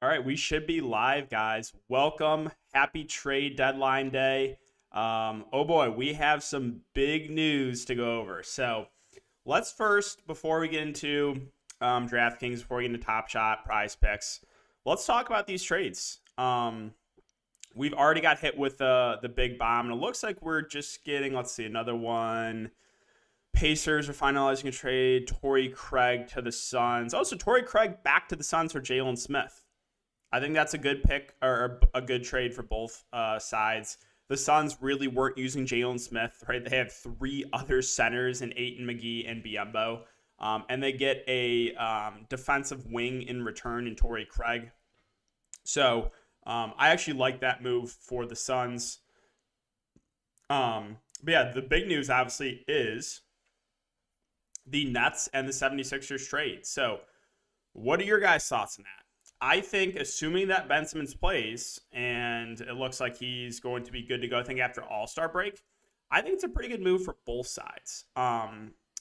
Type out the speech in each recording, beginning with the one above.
All right, we should be live, guys. Welcome. Happy trade deadline day. Oh boy, we have some big news to go over. So let's first, before we get into Draftkings, before we get into Top Shot, Prize Picks, let's talk about these trades. We've already got hit with the big bomb, and it looks like we're just getting, let's see, another one. Pacers are finalizing a trade. Torrey Craig to the Suns. Also, Torrey Craig back to the Suns for Jalen Smith. I think that's a good pick or a good trade for both sides. The Suns really weren't using Jalen Smith, right? They have three other centers in Ayton McGee and Biyombo. And they get a defensive wing in return in Torrey Craig. So I actually like that move for the Suns. But yeah, the big news obviously is the Nets and the 76ers trade. So what are your guys' thoughts on that? I think, assuming that Ben Simmons plays, and it looks like he's going to be good to go, I think, after All-Star break, I think it's a pretty good move for both sides.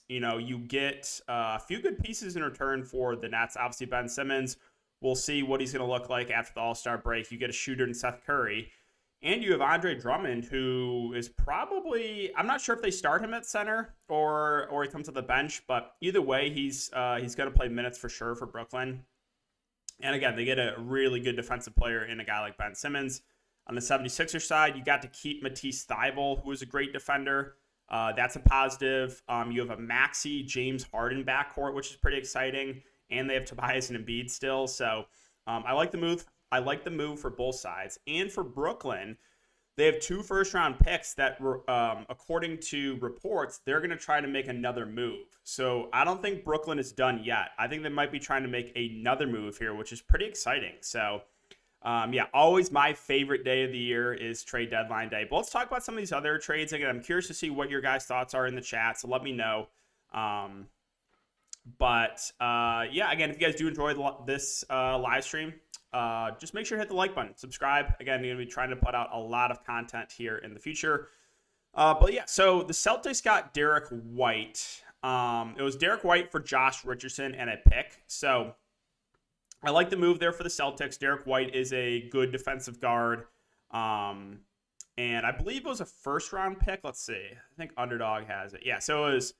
You get a few good pieces in return for the Nets. Obviously, Ben Simmons, we'll see what he's going to look like after the All-Star break. You get a shooter in Seth Curry. And you have Andre Drummond, who is probably, I'm not sure if they start him at center or he comes to the bench, but either way, he's going to play minutes for sure for Brooklyn. And again, they get a really good defensive player in a guy like Ben Simmons. On the 76ers side, you got to keep Matisse Thybulle, who is a great defender. That's a positive. You have a Maxey James Harden backcourt, which is pretty exciting. And they have Tobias and Embiid still. So I like the move. I like the move for both sides. And for Brooklyn, they have two first-round picks that, according to reports, they're going to try to make another move. So I don't think Brooklyn is done yet. I think they might be trying to make another move here, which is pretty exciting. So, always my favorite day of the year is trade deadline day. But let's talk about some of these other trades. Again, I'm curious to see what your guys' thoughts are in the chat, so let me know. Again, if you guys do enjoy this live stream, just make sure to hit the like button, subscribe. Again, I'm going to be trying to put out a lot of content here in the future. So the Celtics got Derek White. It was Derek White for Josh Richardson and a pick. So I like the move there for the Celtics. Derek White is a good defensive guard. And I believe it was a first-round pick. Let's see. I think Underdog has it. Yeah, so it was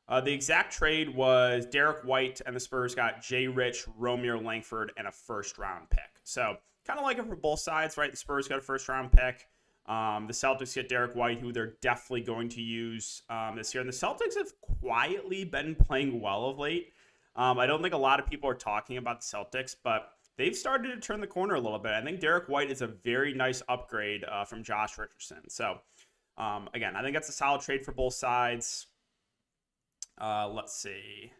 the exact trade was Derek White, and the Spurs got Jay Rich, Romeo Langford, and a first-round pick. So kind of like it for both sides, right? The Spurs got a first-round pick. The Celtics get Derek White, who they're definitely going to use this year. And the Celtics have quietly been playing well of late. I don't think a lot of people are talking about the Celtics, but they've started to turn the corner a little bit. I think Derek White is a very nice upgrade from Josh Richardson. So, again, I think that's a solid trade for both sides. Let's see.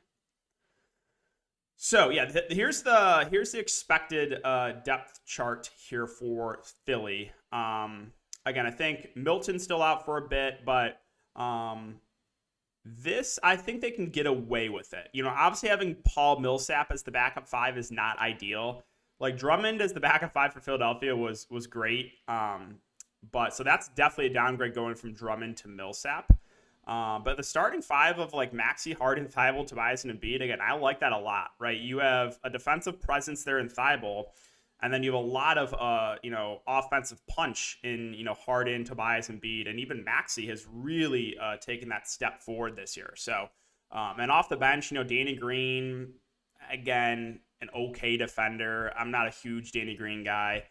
So yeah, here's the expected depth chart here for Philly. Again, I think Milton's still out for a bit, but this I think they can get away with it. Obviously having Paul Millsap as the backup five is not ideal. Like Drummond as the backup five for Philadelphia was great. But so that's definitely a downgrade going from Drummond to Millsap. But the starting five of like Maxey, Harden, Thybulle, Tobias, and Embiid, again, I like that a lot, right? You have a defensive presence there in Thybulle, and then you have a lot of, offensive punch in, Harden, Tobias, Embiid, and even Maxey has really taken that step forward this year. So, and off the bench, Danny Green, again, an okay defender. I'm not a huge Danny Green guy.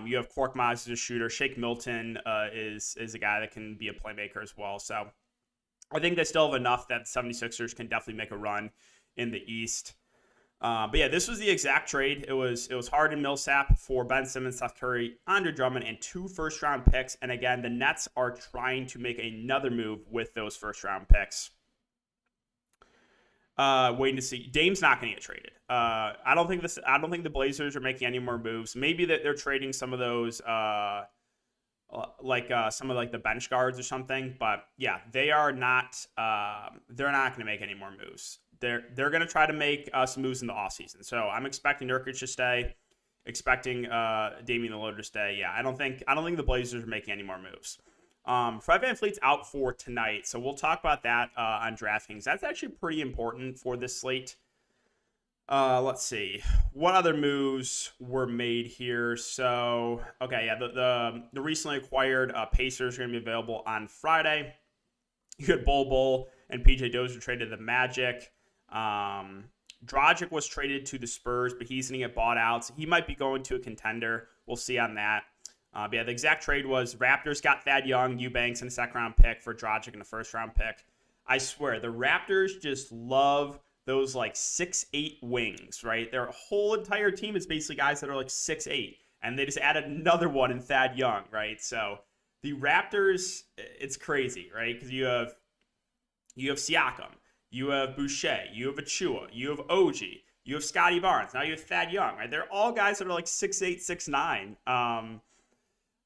You have Korkmaz as a shooter. Shake Milton is a guy that can be a playmaker as well. So, I think they still have enough that the 76ers can definitely make a run in the East. But yeah, this was the exact trade. It was Harden, Millsap for Ben Simmons, Seth Curry, Andre Drummond, and two first-round picks. And again, the Nets are trying to make another move with those first-round picks. Waiting to see. Dame's not going to get traded. I don't think the Blazers are making any more moves. Maybe that they're trading some of those. Some of the bench guards or something, but yeah, they are not. They're not going to make any more moves. They're going to try to make some moves in the offseason. So I'm expecting Nurkic to stay, expecting Damian Lillard to stay. Yeah, I don't think the Blazers are making any more moves. Fred VanVleet's out for tonight, so we'll talk about that on DraftKings. That's actually pretty important for this slate. Let's see. What other moves were made here? So, okay, yeah, the recently acquired Pacers are going to be available on Friday. You had Bol and PJ Dozier traded to the Magic. Dragic was traded to the Spurs, but he's going to get bought out. So he might be going to a contender. We'll see on that. But yeah, the exact trade was Raptors got Thad Young, Eubanks, and a second-round pick for Dragic and a first-round pick. I swear, the Raptors just love those like 6'8" wings, right? Their whole entire team is basically guys that are like 6'8", and they just added another one in Thad Young, right? So the Raptors, it's crazy, right? Because you have Siakam, you have Boucher, you have Achua, you have OG, you have Scotty Barnes, now you have Thad Young, right? They're all guys that are like 6'8", 6'9".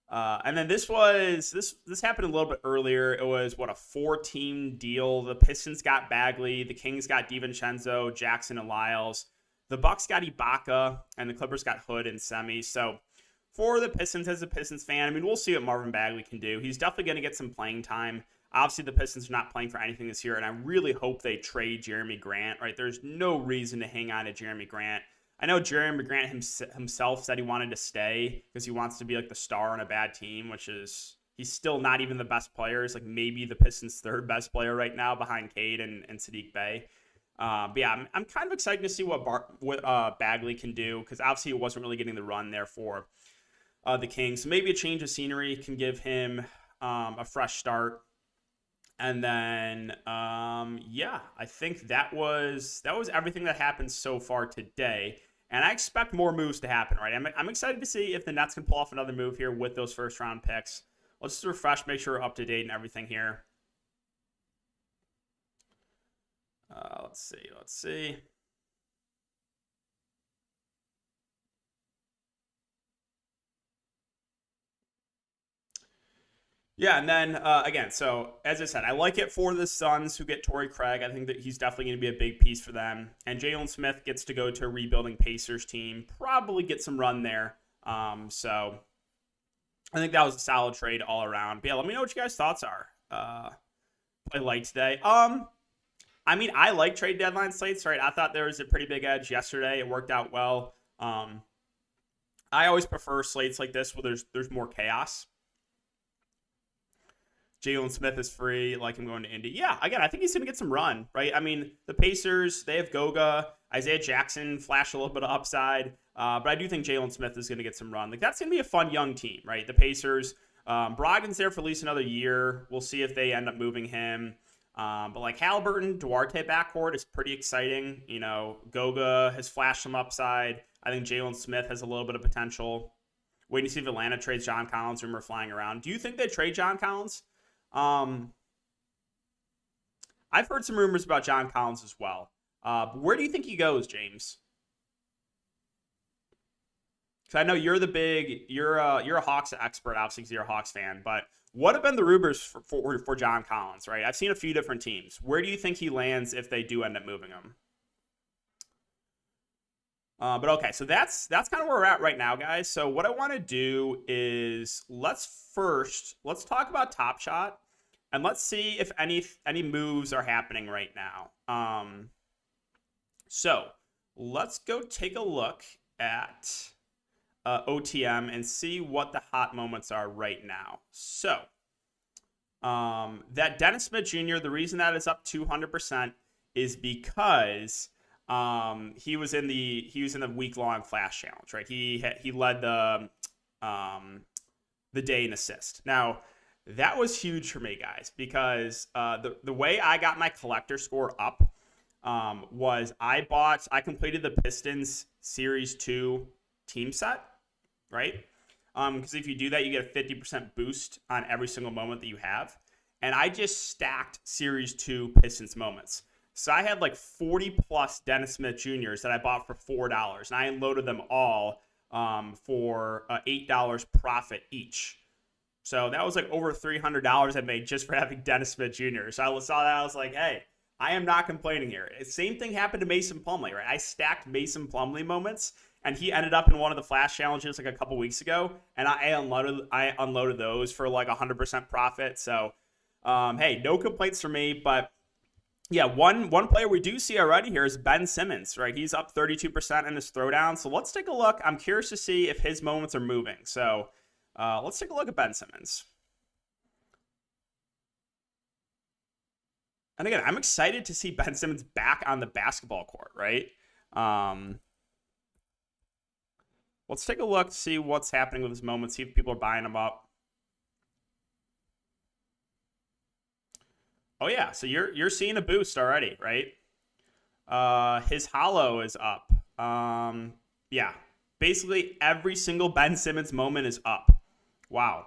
And then this happened a little bit earlier. It was a 4-team deal. The Pistons got Bagley, the Kings got DiVincenzo, Jackson, and Lyles. The Bucks got Ibaka, and the Clippers got Hood and Semi. So for the Pistons, as a Pistons fan, I mean, we'll see what Marvin Bagley can do. He's definitely going to get some playing time. Obviously, the Pistons are not playing for anything this year, and I really hope they trade Jeremy Grant, right? There's no reason to hang on to Jeremy Grant. I know Jeremy Grant himself said he wanted to stay because he wants to be like the star on a bad team, which is he's still not even the best player. He's like maybe the Pistons' third best player right now behind Cade and Sadiq Bey. But yeah, I'm kind of excited to see what Bagley can do because obviously he wasn't really getting the run there for the Kings. So maybe a change of scenery can give him a fresh start. And then, yeah, I think that was everything that happened so far today. And I expect more moves to happen, right? I'm excited to see if the Nets can pull off another move here with those first-round picks. Let's just refresh, make sure we're up to date and everything here. Let's see. Yeah, and then, again, so as I said, I like it for the Suns who get Torrey Craig. I think that he's definitely going to be a big piece for them. And Jalen Smith gets to go to a rebuilding Pacers team, probably get some run there. So I think that was a solid trade all around. But yeah, let me know what you guys' thoughts are. Play light today. I mean, I like trade deadline slates, right? I thought there was a pretty big edge yesterday. It worked out well. I always prefer slates like this where there's more chaos. Jalen Smith is free, like him going to Indy. Yeah, again, I think he's going to get some run, right? I mean, the Pacers, they have Goga, Isaiah Jackson flash a little bit of upside, but I do think Jalen Smith is going to get some run. Like, that's going to be a fun young team, right? The Pacers, Brogdon's there for at least another year. We'll see if they end up moving him. But like Halliburton, Duarte backcourt is pretty exciting. You know, Goga has flashed some upside. I think Jalen Smith has a little bit of potential. Waiting to see if Atlanta trades John Collins, rumor flying around. Do you think they trade John Collins? I've heard some rumors about John Collins as well. Where do you think he goes, James? Because I know you're a Hawks expert, obviously, because you're a Hawks fan. But what have been the rumors for John Collins? Right, I've seen a few different teams. Where do you think he lands if they do end up moving him? But okay, so that's kind of where we're at right now, guys. So what I want to do is let's talk about Top Shot, and let's see if any moves are happening right now. So let's go take a look at OTM and see what the hot moments are right now. So that Dennis Smith Jr., the reason that is up 200% is because he was in the week-long flash challenge, right? He led the day in assist. Now, that was huge for me, guys, because the way I got my collector score up was I completed the Pistons Series 2 team set, right? Because if you do that, you get a 50% boost on every single moment that you have. And I just stacked Series 2 Pistons moments. So I had like 40 plus Dennis Smith Jr.'s that I bought for $4, and I unloaded them all for $8 profit each. So that was like over $300 I made just for having Dennis Smith Jr. So I saw that, I was like, hey, I am not complaining here. Same thing happened to Mason Plumlee, right? I stacked Mason Plumlee moments, and he ended up in one of the flash challenges like a couple weeks ago, and I unloaded those for like 100% profit. So, hey, no complaints from me, but Yeah, one player we do see already here is Ben Simmons, right? He's up 32% in his throwdown. So let's take a look. I'm curious to see if his moments are moving. So let's take a look at Ben Simmons. And again, I'm excited to see Ben Simmons back on the basketball court, right? Um, let's take a look, see what's happening with his moments, see if people are buying him up. Oh yeah, so you're seeing a boost already, right? His hollow is up. Yeah, basically every single Ben Simmons moment is up. Wow.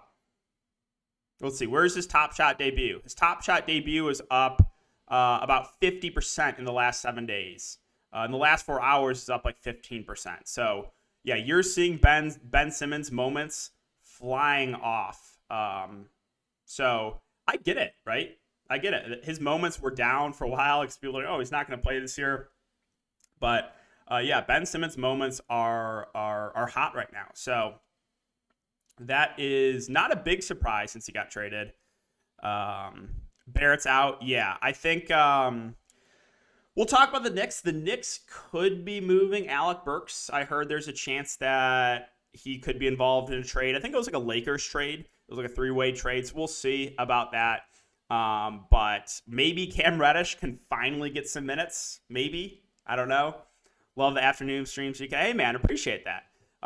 Let's see, where's his top shot debut? His top shot debut is up about 50% in the last 7 days. In the last 4 hours, it's up like 15%. So yeah, you're seeing Ben Simmons moments flying off. So I get it, right? I get it. His moments were down for a while because people are like, oh, he's not going to play this year. But yeah, Ben Simmons moments are hot right now. So that is not a big surprise since he got traded. Barrett's out. Yeah, I think we'll talk about the Knicks. The Knicks could be moving Alec Burks. I heard there's a chance that he could be involved in a trade. I think it was like a Lakers trade. It was like a 3-way trade. So we'll see about that. But maybe Cam Reddish can finally get some minutes. Maybe. I don't know. Love the afternoon streams. Hey, man, appreciate that.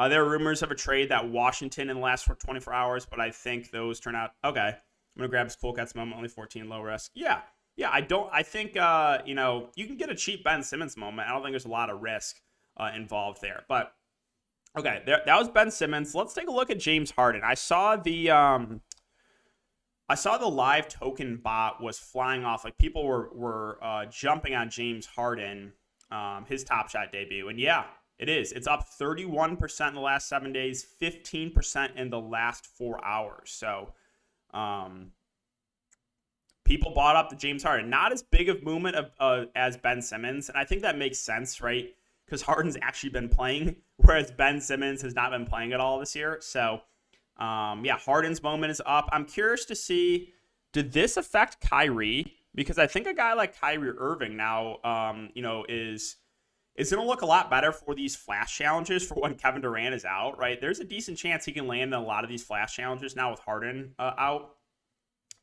There are rumors of a trade that Washington in the last 24 hours, but I think those turn out okay. I'm gonna grab his Cool Cats moment, only 14 low risk. Yeah. I think you can get a cheap Ben Simmons moment. I don't think there's a lot of risk involved there. But okay, that was Ben Simmons. Let's take a look at James Harden. I saw the live token bot was flying off. Like people were jumping on James Harden, his Top Shot debut, and yeah. It is. It's up 31% in the last 7 days, 15% in the last 4 hours. So people bought up the James Harden. Not as big of movement as Ben Simmons. And I think that makes sense, right? Because Harden's actually been playing, whereas Ben Simmons has not been playing at all this year. So, yeah, Harden's moment is up. I'm curious to see, did this affect Kyrie? Because I think a guy like Kyrie Irving now, is going to look a lot better for these flash challenges for when Kevin Durant is out, right? There's a decent chance he can land in a lot of these flash challenges now with Harden out.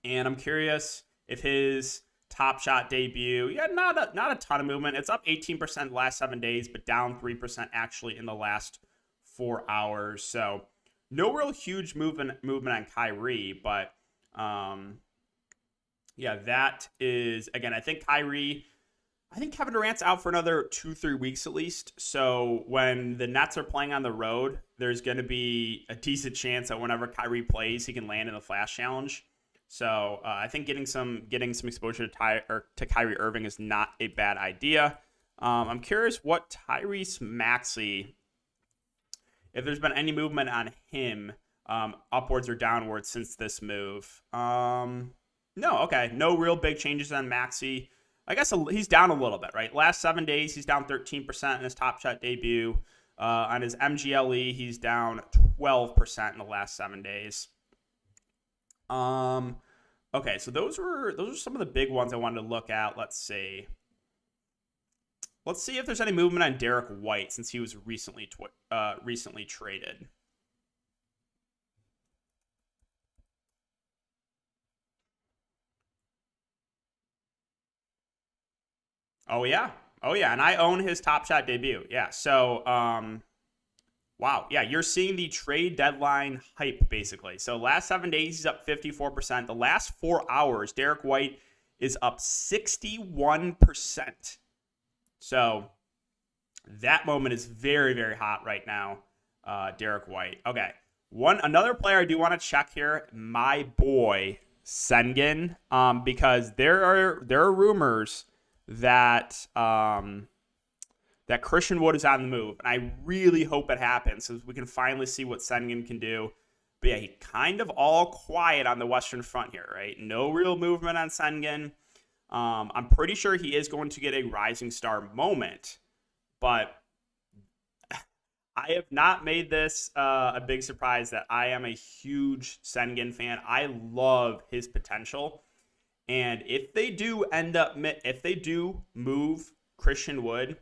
And I'm curious if his Top Shot debut, not a ton of movement. It's up 18% the last 7 days, but down 3% actually in the last 4 hours. So no real huge movement on Kyrie, but yeah, that is, again, I think Kevin Durant's out for another 2-3 weeks at least. So when the Nets are playing on the road, there's going to be a decent chance that whenever Kyrie plays, he can land in the Flash Challenge. So I think getting some exposure to Kyrie Irving is not a bad idea. I'm curious what Tyrese Maxey, if there's been any movement on him, upwards or downwards since this move. No, okay, no real big changes on Maxey. I guess he's down a little bit, right? Last 7 days, he's down 13% in his Top Shot debut. On his MGLE, he's down 12% in the last 7 days. Okay, so those are some of the big ones I wanted to look at. Let's see if there's any movement on Derek White since he was recently traded. Oh yeah, and I own his Top Shot debut. Yeah, so wow, yeah, you're seeing the trade deadline hype basically. So last 7 days he's up 54%. The last 4 hours, Derek White is up 61%. So that moment is very, very hot right now. Derek White. Okay, another player I do want to check here, my boy Sengun, because there are rumors that that Christian Wood is on the move. And I really hope it happens so we can finally see what Sengun can do. But yeah, he kind of all quiet on the Western Front here, right? No real movement on Sengun. I'm pretty sure he is going to get a Rising Star moment. But I have not made this a big surprise that I am a huge Sengun fan. I love his potential. And if they do move Christian Wood,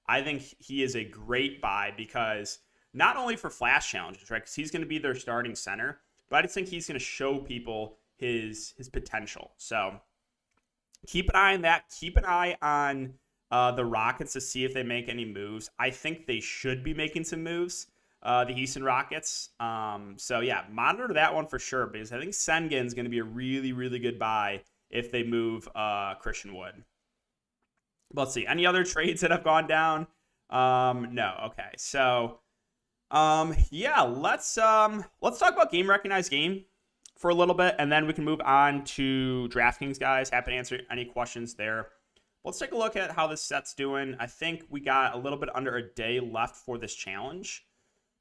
I think he is a great buy because not only for flash challenges, right? Because he's going to be their starting center, but I just think he's going to show people his potential. So keep an eye on that. Keep an eye on the Rockets to see if they make any moves. I think they should be making some moves, the Houston Rockets. So yeah, monitor that one for sure because I think Sengun's going to be a really, really good buy if they move Christian Wood. Let's see. Any other trades that have gone down? No. Okay. So, yeah, let's talk about game recognized game for a little bit, and then we can move on to Draftkings, guys. Happy to answer any questions there. Let's take a look at how this set's doing. I think we got a little bit under a day left for this challenge.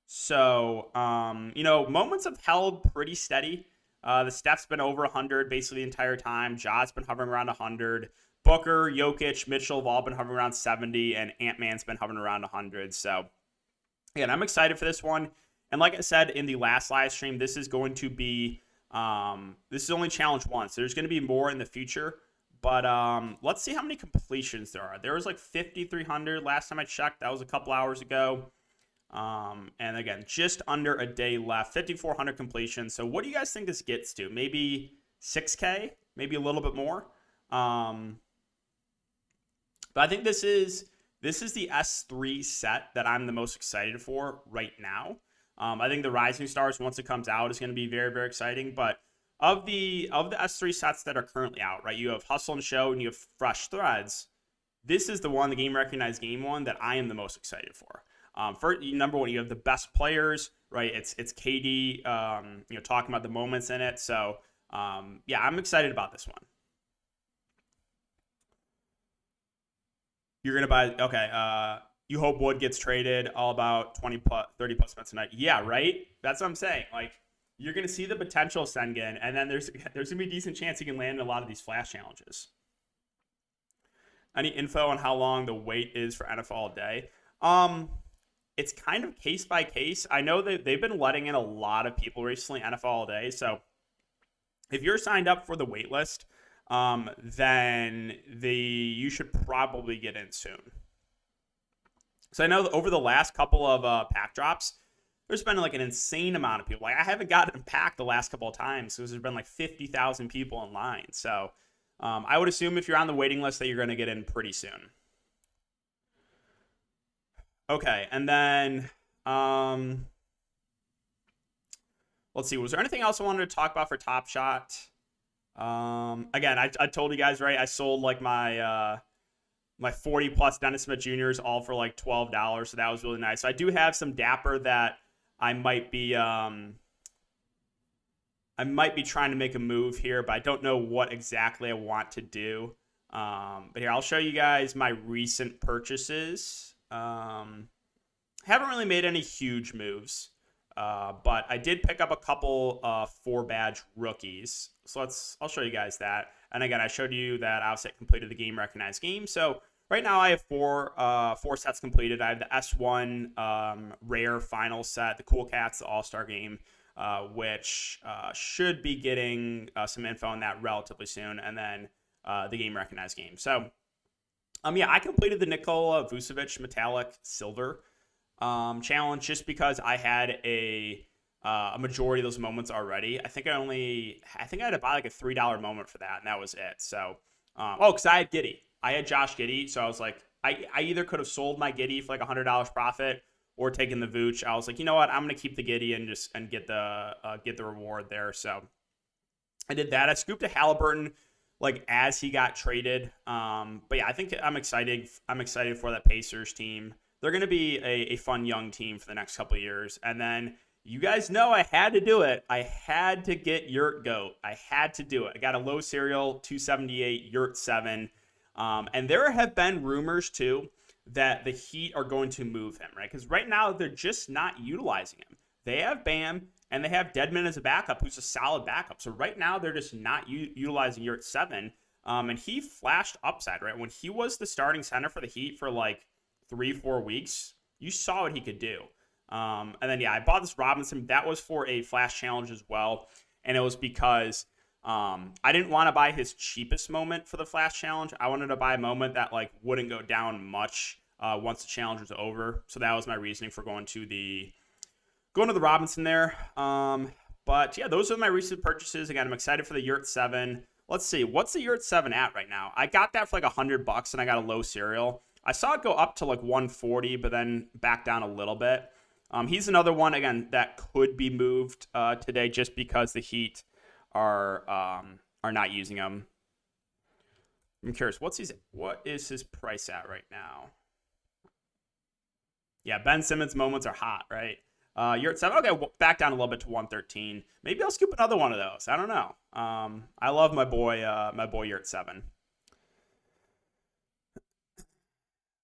So, moments have held pretty steady. The Steph's been over 100 basically the entire time. Ja's been hovering around 100. Booker, Jokic, Mitchell have all been hovering around 70, and Ant-Man's been hovering around 100. So, again, I'm excited for this one. And like I said in the last live stream, this is going to be, this is only challenge one. So there's going to be more in the future. But let's see how many completions there are. There was like 5,300 last time I checked. That was a couple hours ago. And again, just under a day left, 5,400 completions. So what do you guys think this gets to? Maybe 6K? Maybe a little bit more? But I think this is the S3 set that I'm the most excited for right now. I think the Rising Stars, once it comes out, is going to be very, very exciting. But of the S3 sets that are currently out, right, you have Hustle and Show and you have Fresh Threads. This is the one, the game recognized game one, that I am the most excited for. For number one, you have the best players, right? It's KD, talking about the moments in it. So yeah, I'm excited about this one. You're going to buy, okay, you hope Wood gets traded all about 30 plus minutes a night. Yeah, right? That's what I'm saying. Like, you're going to see the potential of Sengun, and then there's going to be a decent chance he can land in a lot of these flash challenges. Any info on how long the wait is for NFL All Day? It's kind of case by case. I know that they've been letting in a lot of people recently, NFL All Day. So if you're signed up for the wait list, then you should probably get in soon. So I know that over the last couple of pack drops, there's been like an insane amount of people. Like, I haven't gotten packed the last couple of times because there's been like 50,000 people in line. So I would assume if you're on the waiting list that you're going to get in pretty soon. Okay, and then let's see. Was there anything else I wanted to talk about for Top Shot? Again, I told you guys, right? I sold like my 40 plus Dennis Smith Juniors all for like $12, so that was really nice. So I do have some Dapper that I might be trying to make a move here, but I don't know what exactly I want to do. But here, I'll show you guys my recent purchases. Haven't really made any huge moves, but I did pick up a couple 4-badge rookies. So I'll show you guys that. And again, I showed you that obviously I completed the game recognized game. So right now I have four sets completed. I have the S1 rare final set, the Cool Cats, the All-Star game, which should be getting some info on that relatively soon. And then the game recognized game. So yeah, I completed the Nikola Vucevic Metallic Silver challenge just because I had a majority of those moments already. I think I had to buy like a $3 moment for that, and that was it. So, because I had Giddey. I had Josh Giddey, so I was like, I either could have sold my Giddey for like $100 profit or taken the Vooch. I was like, you know what, I'm gonna keep the Giddey and get the reward there. So I did that. I scooped a Halliburton like as he got traded. But yeah, I think I'm excited for that Pacers team. They're going to be a fun young team for the next couple of years. And then you guys know I had to do it. I had to get Yurt Goat. I had to do it. I got a low serial 278 Yurt 7. And there have been rumors too that the Heat are going to move him, right? Because right now they're just not utilizing him. They have Bam and they have Deadman as a backup, who's a solid backup. So right now they're just not utilizing Yurt 7. And he flashed upside, right? When he was the starting center for the Heat for like 3-4 weeks, you saw what he could do. And then, yeah, I bought this Robinson. That was for a flash challenge as well. And it was because I didn't want to buy his cheapest moment for the Flash Challenge. I wanted to buy a moment that like wouldn't go down much once the challenge was over. So that was my reasoning for going to the Robinson there. But yeah, those are my recent purchases. Again, I'm excited for the Yurt 7. Let's see, what's the Yurt 7 at right now? I got that for like $100 and I got a low serial. I saw it go up to like 140, but then back down a little bit. He's another one, again, that could be moved today just because the Heat are not using him. I'm curious, what is his price at right now? Yeah, Ben Simmons moments are hot, right? You're at 7. Okay, back down a little bit to 113. Maybe I'll scoop another one of those. I don't know. I love my boy you're at 7.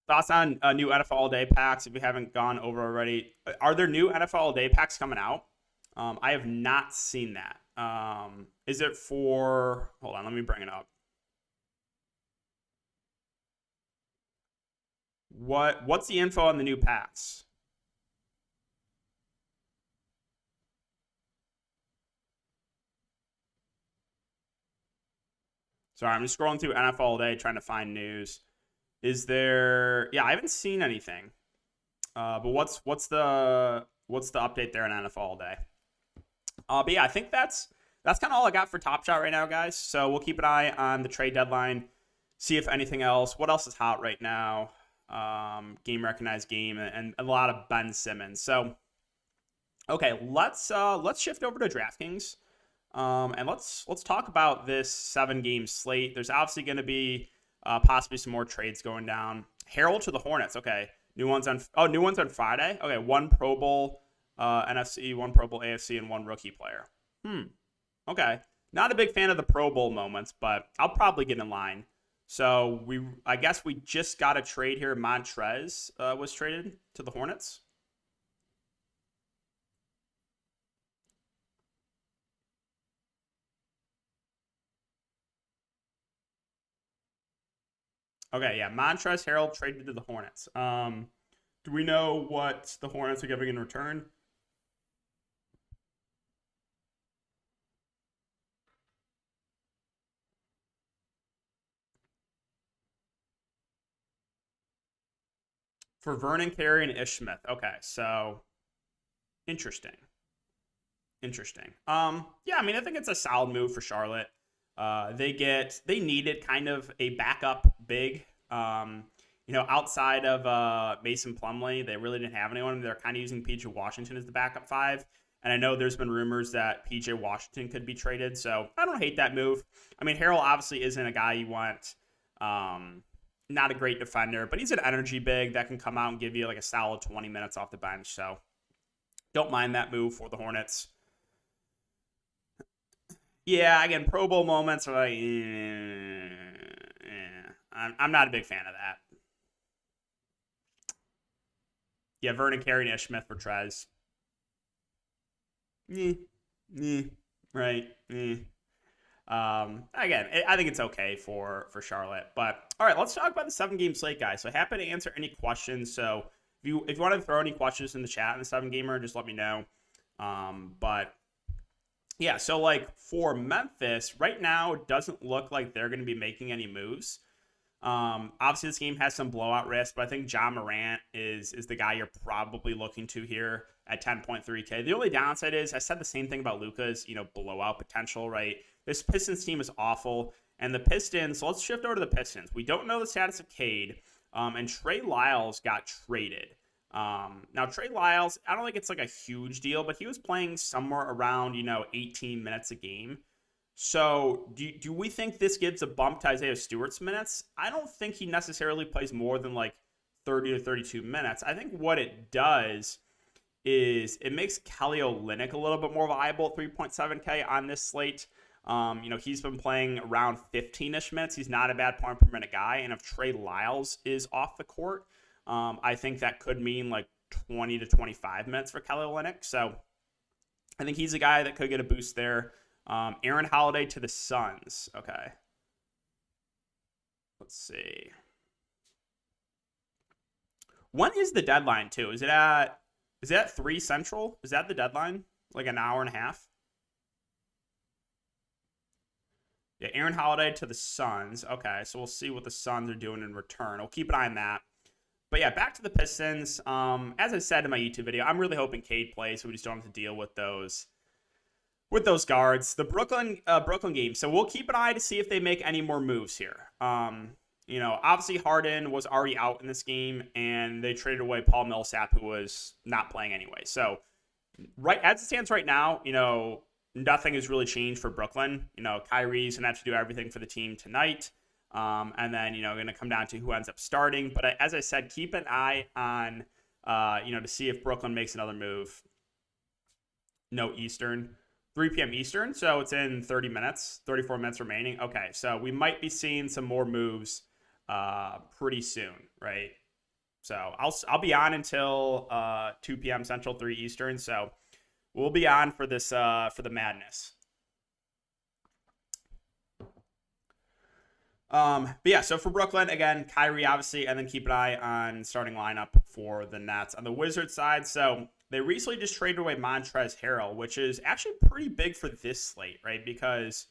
Thoughts on new NFL All Day packs if we haven't gone over already? Are there new NFL All Day packs coming out? I have not seen that. Is it for... Hold on, let me bring it up. What's the info on the new packs? Sorry, I'm just scrolling through NFL All Day trying to find news. Is there... Yeah, I haven't seen anything. But what's the update there on NFL All Day? But yeah, I think that's kind of all I got for Top Shot right now, guys. So we'll keep an eye on the trade deadline, see if anything else. What else is hot right now? Game recognized game and a lot of Ben Simmons. So okay, let's shift over to DraftKings. And let's talk about this 7-game slate. There's obviously going to be possibly some more trades going down. Harold to the Hornets. Okay, new ones on Friday. Okay, 1 Pro Bowl NFC, 1 Pro Bowl AFC, and 1 rookie player. Okay, not a big fan of the Pro Bowl moments, but I'll probably get in line. So I guess we just got a trade here. Montrez was traded to the Hornets. Okay, yeah, Montrezl Harrell traded to the Hornets. Do we know what the Hornets are giving in return? For Vernon Carey and Ish Smith. Okay, so interesting. Yeah, I mean, I think it's a solid move for Charlotte. They needed kind of a backup big. Outside of Mason Plumlee, they really didn't have anyone. They're kind of using PJ Washington as the backup 5. And I know there's been rumors that PJ Washington could be traded, so I don't hate that move. I mean, Harrell obviously isn't a guy you want. Not a great defender, but he's an energy big that can come out and give you like a solid 20 minutes off the bench. So don't mind that move for the Hornets. Yeah, again, Pro Bowl moments are like, I'm not a big fan of that. Yeah, Vernon Carey and Ish Smith for Trez. Right. Again, I think it's okay for Charlotte. But all right, let's talk about the 7-game slate, guys. So happy to answer any questions. So if you want to throw any questions in the chat in the 7-gamer, just let me know. But yeah, so like for Memphis right now, it doesn't look like they're going to be making any moves. Obviously this game has some blowout risk, but I think John Morant is the guy you're probably looking to here at 10.3K. The only downside is I said the same thing about Luka's, blowout potential, right? This Pistons team is awful, and the Pistons, so let's shift over to the Pistons. We don't know the status of Cade, and Trey Lyles got traded. Now Trey Lyles, I don't think it's like a huge deal, but he was playing somewhere around, 18 minutes a game. So do we think this gives a bump to Isaiah Stewart's minutes? I don't think he necessarily plays more than like 30 to 32 minutes. I think what it does is it makes Kelly Olynyk a little bit more viable at 3.7K on this slate. He's been playing around 15-ish minutes. He's not a bad point per minute guy. And if Trey Lyles is off the court, I think that could mean like 20 to 25 minutes for Kelly Olynyk. So I think he's a guy that could get a boost there. Aaron Holiday to the Suns. Okay. Let's see. When is the deadline too? Is it at 3 Central? Is that the deadline? Like an hour and a half? Yeah, Aaron Holiday to the Suns. Okay, so we'll see what the Suns are doing in return. We'll keep an eye on that. But yeah, back to the Pistons. As I said in my YouTube video, I'm really hoping Cade plays, so we just don't have to deal with those guards. The Brooklyn game. So we'll keep an eye to see if they make any more moves here. Obviously Harden was already out in this game, and they traded away Paul Millsap, who was not playing anyway. So right as it stands right now, nothing has really changed for Brooklyn. Kyrie's gonna have to do everything for the team tonight. And then, going to come down to who ends up starting. But as I said, keep an eye on, to see if Brooklyn makes another move. No Eastern. 3 p.m. Eastern, so it's in 30 minutes, 34 minutes remaining. Okay, so we might be seeing some more moves pretty soon, right? So I'll be on until 2 p.m. Central, 3 Eastern, so we'll be on for this for the madness. But yeah, so for Brooklyn, again, Kyrie, obviously, and then keep an eye on starting lineup for the Nets. On the Wizards side, so they recently just traded away Montrezl Harrell, which is actually pretty big for this slate, right? Because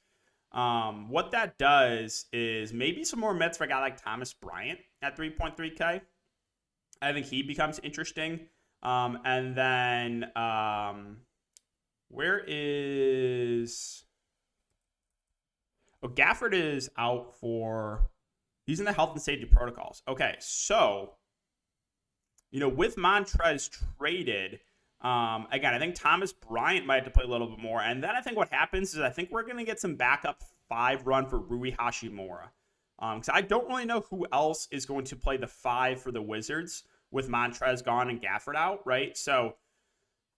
what that does is maybe some more minutes for a guy like Thomas Bryant at 3.3K. I think he becomes interesting. And then where is... Oh, Gafford is out he's in the health and safety protocols. Okay, so, with Montrez traded, again, I think Thomas Bryant might have to play a little bit more. And then I think what happens is I think we're going to get some backup 5 run for Rui Hachimura. Because I don't really know who else is going to play the 5 for the Wizards with Montrez gone and Gafford out, right? So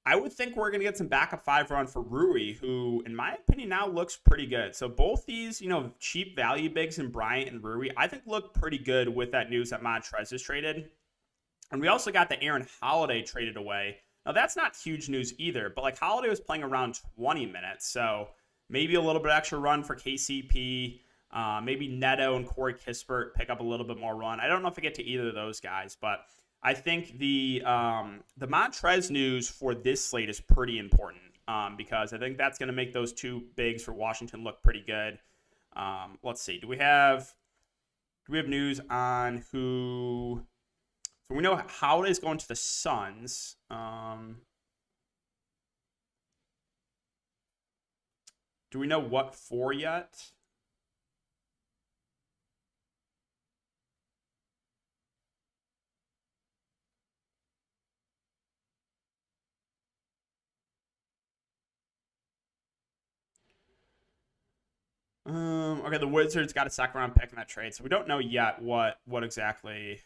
I would think we're going to get some backup 5 run for Rui, who, in my opinion, now looks pretty good. So both these, cheap value bigs in Bryant and Rui, I think look pretty good with that news that Montrez is traded. And we also got the Aaron Holiday traded away. Now, that's not huge news either, but Holiday was playing around 20 minutes. So maybe a little bit extra run for KCP. Maybe Neto and Corey Kispert pick up a little bit more run. I don't know if I get to either of those guys, but I think the Montrez news for this slate is pretty important because I think that's going to make those 2 bigs for Washington look pretty good. Let's see. Do we have news on who? So we know Holiday's going to the Suns. Do we know what for yet? Okay, the Wizards got a second round pick in that trade, so we don't know yet what exactly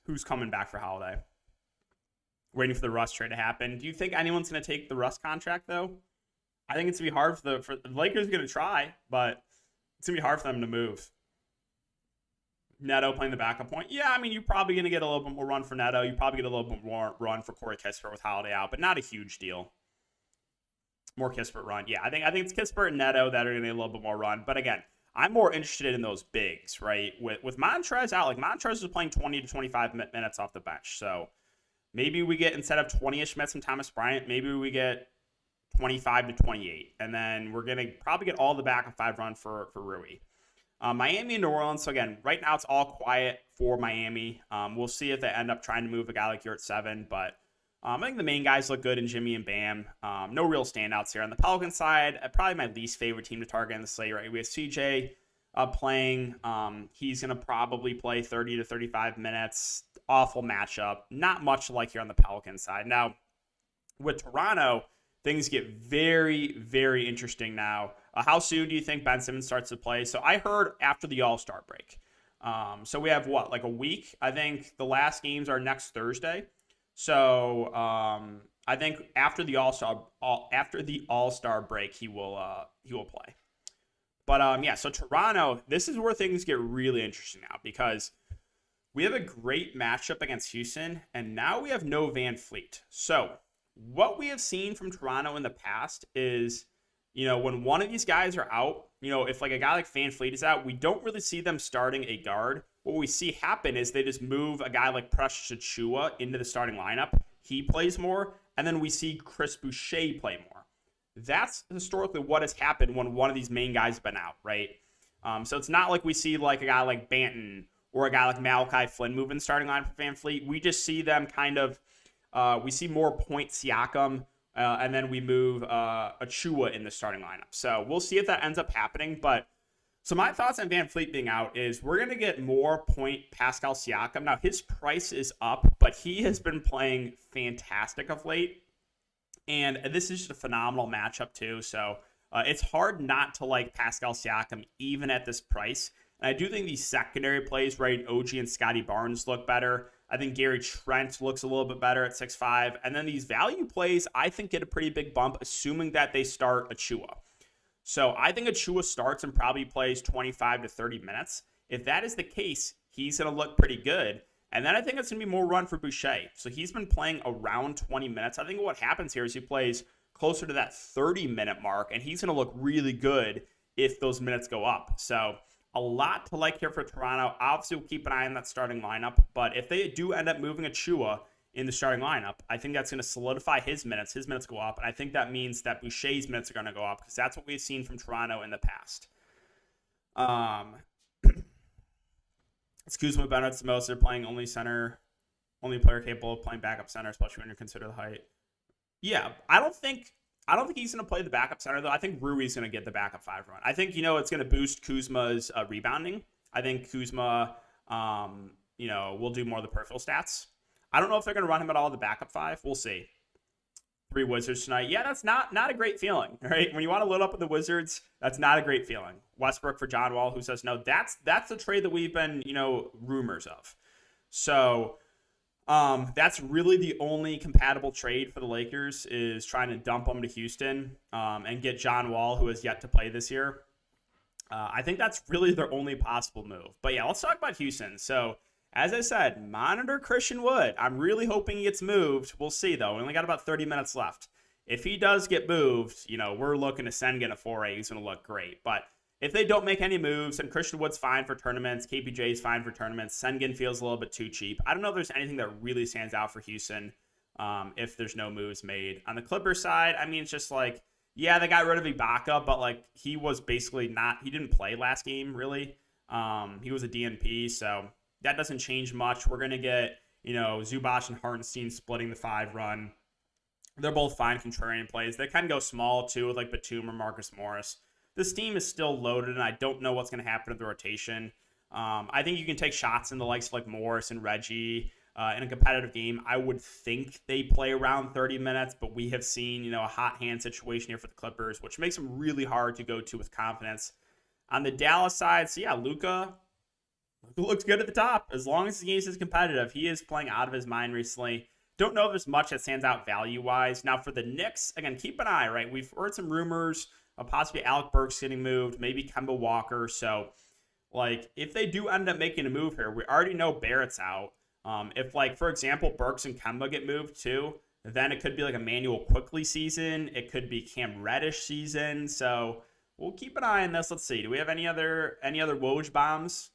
who's coming back for Holiday. Waiting for the Russ trade to happen. Do you think anyone's going to take the Russ contract though? I think it's going to be hard for the Lakers. Going to try, but it's going to be hard for them to move. Neto playing the backup point. Yeah, I mean, you're probably going to get a little bit more run for Neto. You probably get a little bit more run for Corey Kispert with Holiday out, but not a huge deal. More Kispert run. Yeah, I think it's Kispert and Neto that are going to get a little bit more run. But again, I'm more interested in those bigs, right? With Montrez out, Montrez was playing 20 to 25 minutes off the bench. So maybe we get, instead of 20-ish minutes from Thomas Bryant, maybe we get 25 to 28. And then we're going to probably get all the backup 5 run for Rui. Miami and New Orleans. So again, right now it's all quiet for Miami. We'll see if they end up trying to move a guy like Yurt 7, but I think the main guys look good in Jimmy and Bam. No real standouts here. On the Pelican side, probably my least favorite team to target in the slate, right? We have CJ playing. He's going to probably play 30 to 35 minutes. Awful matchup. Not much to like here on the Pelican side. Now, with Toronto, things get very, very interesting now. How soon do you think Ben Simmons starts to play? So I heard after the All-Star break. So we have a week? I think the last games are next Thursday. So I think after the All-Star break, he will play. But yeah, so Toronto, this is where things get really interesting now because we have a great matchup against Houston, and now we have no Van Fleet. So what we have seen from Toronto in the past is, when one of these guys are out, if a guy like Van Fleet is out, we don't really see them starting a guard. What we see happen is they just move a guy like Precious Achiuwa into the starting lineup. He plays more, and then we see Chris Boucher play more. That's historically what has happened when one of these main guys has been out, right? So it's not like we see like a guy like Banton or a guy like Malachi Flynn move in the starting line for Van Fleet. We just see them kind of, we see more point Siakam, and then we move Achua in the starting lineup. So we'll see if that ends up happening. But so my thoughts on Van Fleet being out is we're going to get more point Pascal Siakam. Now, his price is up, but he has been playing fantastic of late. And this is just a phenomenal matchup, too. So it's hard not to like Pascal Siakam, even at this price. And I do think these secondary plays, right, OG and Scotty Barnes look better. I think Gary Trent looks a little bit better at 6'5". And then these value plays, I think, get a pretty big bump, assuming that they start Achua. So I think Achua starts and probably plays 25 to 30 minutes. If that is the case, he's going to look pretty good. And then I think it's going to be more run for Boucher. So he's been playing around 20 minutes. I think what happens here is he plays closer to that 30-minute mark, and he's going to look really good if those minutes go up. So a lot to like here for Toronto. Obviously, we'll keep an eye on that starting lineup. But if they do end up moving Achua in the starting lineup, I think that's going to solidify his minutes. His minutes go up. And I think that means that Boucher's minutes are going to go up because that's what we've seen from Toronto in the past. Excuse me, Bennett Samosa, they're playing only center, only player capable of playing backup center, especially when you consider the height. Yeah, I don't think he's going to play the backup center, though. I think Rui's going to get the backup 5 run. I think, it's going to boost Kuzma's rebounding. I think Kuzma, will do more of the peripheral stats. I don't know if they're going to run him at all the backup 5. We'll see. 3 Wizards tonight. Yeah, that's not a great feeling, right? When you want to load up with the Wizards, that's not a great feeling. Westbrook for John Wall, who says no. That's the trade that we've been, rumors of. So that's really the only compatible trade for the Lakers is trying to dump them to Houston and get John Wall, who has yet to play this year. I think that's really their only possible move. But yeah, let's talk about Houston. So as I said, monitor Christian Wood. I'm really hoping he gets moved. We'll see, though. We only got about 30 minutes left. If he does get moved, we're looking to Sengun a 4A. He's going to look great. But if they don't make any moves, and Christian Wood's fine for tournaments, KPJ's fine for tournaments, Sengun feels a little bit too cheap. I don't know if there's anything that really stands out for Houston if there's no moves made. On the Clippers side, it's just like, yeah, they got rid of Ibaka, but he was basically he didn't play last game, really. He was a DNP, so that doesn't change much. We're going to get, Zubac and Hartenstein splitting the 5 run. They're both fine contrarian plays. They can go small, too, with Batum or Marcus Morris. This team is still loaded, and I don't know what's going to happen to the rotation. I think you can take shots in the likes of Morris and Reggie in a competitive game. I would think they play around 30 minutes, but we have seen, a hot hand situation here for the Clippers, which makes them really hard to go to with confidence. On the Dallas side, so yeah, Luka looks good at the top. As long as the game is competitive, he is playing out of his mind recently. Don't know if there's much that stands out value-wise. Now, for the Knicks, again, keep an eye, right? We've heard some rumors of possibly Alec Burks getting moved, maybe Kemba Walker. So, if they do end up making a move here, we already know Barrett's out. If, for example, Burks and Kemba get moved too, then it could be a Manuel Quickly season. It could be Cam Reddish season. So, we'll keep an eye on this. Let's see. Do we have any other Woj bombs?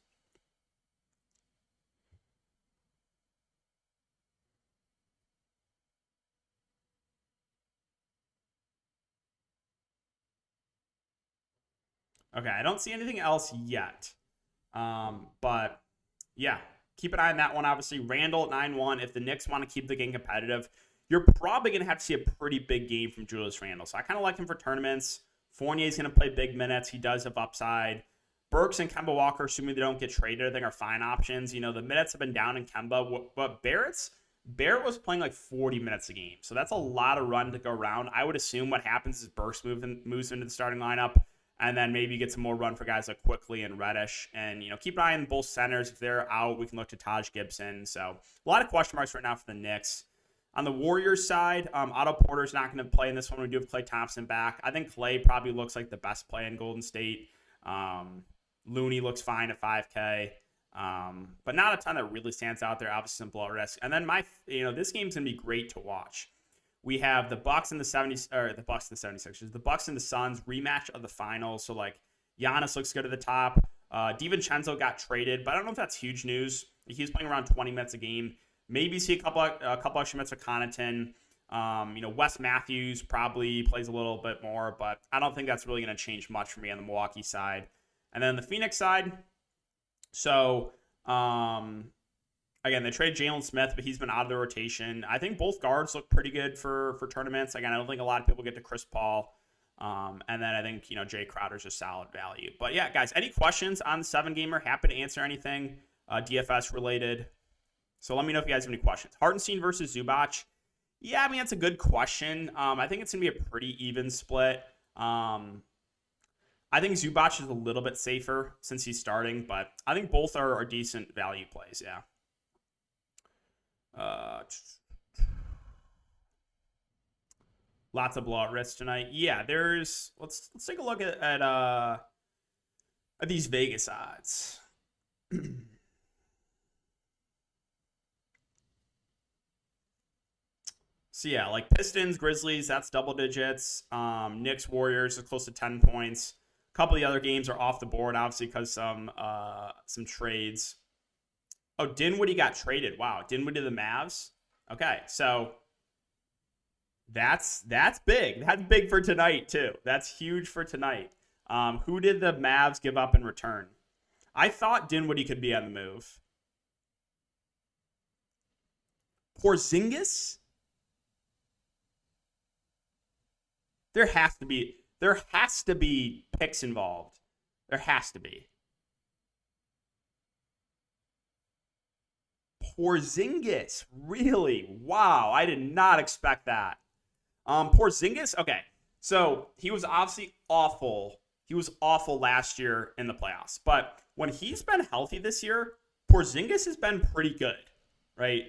Okay, I don't see anything else yet. But yeah, keep an eye on that one. Obviously, Randall at 9-1. If the Knicks want to keep the game competitive, you're probably going to have to see a pretty big game from Julius Randle. So I kind of like him for tournaments. Fournier's going to play big minutes. He does have upside. Burks and Kemba Walker, assuming they don't get traded, I think are fine options. The minutes have been down in Kemba. But Barrett was playing 40 minutes a game. So that's a lot of run to go around. I would assume what happens is Burks moves into the starting lineup. And then maybe get some more run for guys like Quickly and Reddish. And, keep an eye on both centers. If they're out, we can look to Taj Gibson. So a lot of question marks right now for the Knicks. On the Warriors side, Otto Porter's not going to play in this one. We do have Klay Thompson back. I think Klay probably looks like the best play in Golden State. Looney looks fine at 5K. But not a ton that really stands out there. Obviously some blow risk. And then this game's going to be great to watch. We have the Bucks and the 76ers. The Bucks and the Suns rematch of the finals. So Giannis looks good at the top. DiVincenzo got traded, but I don't know if that's huge news. He's playing around 20 minutes a game. Maybe see a couple extra minutes of Connaughton. Wes Matthews probably plays a little bit more, but I don't think that's really going to change much for me on the Milwaukee side. And then the Phoenix side, so again, they traded Jalen Smith, but he's been out of the rotation. I think both guards look pretty good for tournaments. Again, I don't think a lot of people get to Chris Paul. And then I think, Jay Crowder's a solid value. But yeah, guys, any questions on the 7-gamer? Happy to answer anything DFS related. So let me know if you guys have any questions. Hartenstein versus Zubac. Yeah, I mean, that's a good question. I think it's going to be a pretty even split. I think Zubac is a little bit safer since he's starting, but I think both are decent value plays, yeah. Lots of blowout risks tonight. Yeah, let's take a look at these Vegas odds. So yeah, like Pistons, Grizzlies, that's double digits. Knicks, Warriors is close to 10 points. A couple of the other games are off the board, obviously, because some trades. Oh, Dinwiddie got traded. Wow, Dinwiddie to the Mavs. Okay, so that's big. That's big for tonight too. That's huge for tonight. Who did the Mavs give up in return? I thought Dinwiddie could be on the move. Porzingis? There has to be picks involved. There has to be. Porzingis, really? Wow, I did not expect that. Porzingis, okay. So he was obviously awful. He was awful last year in the playoffs. But when he's been healthy this year, Porzingis has been pretty good, right?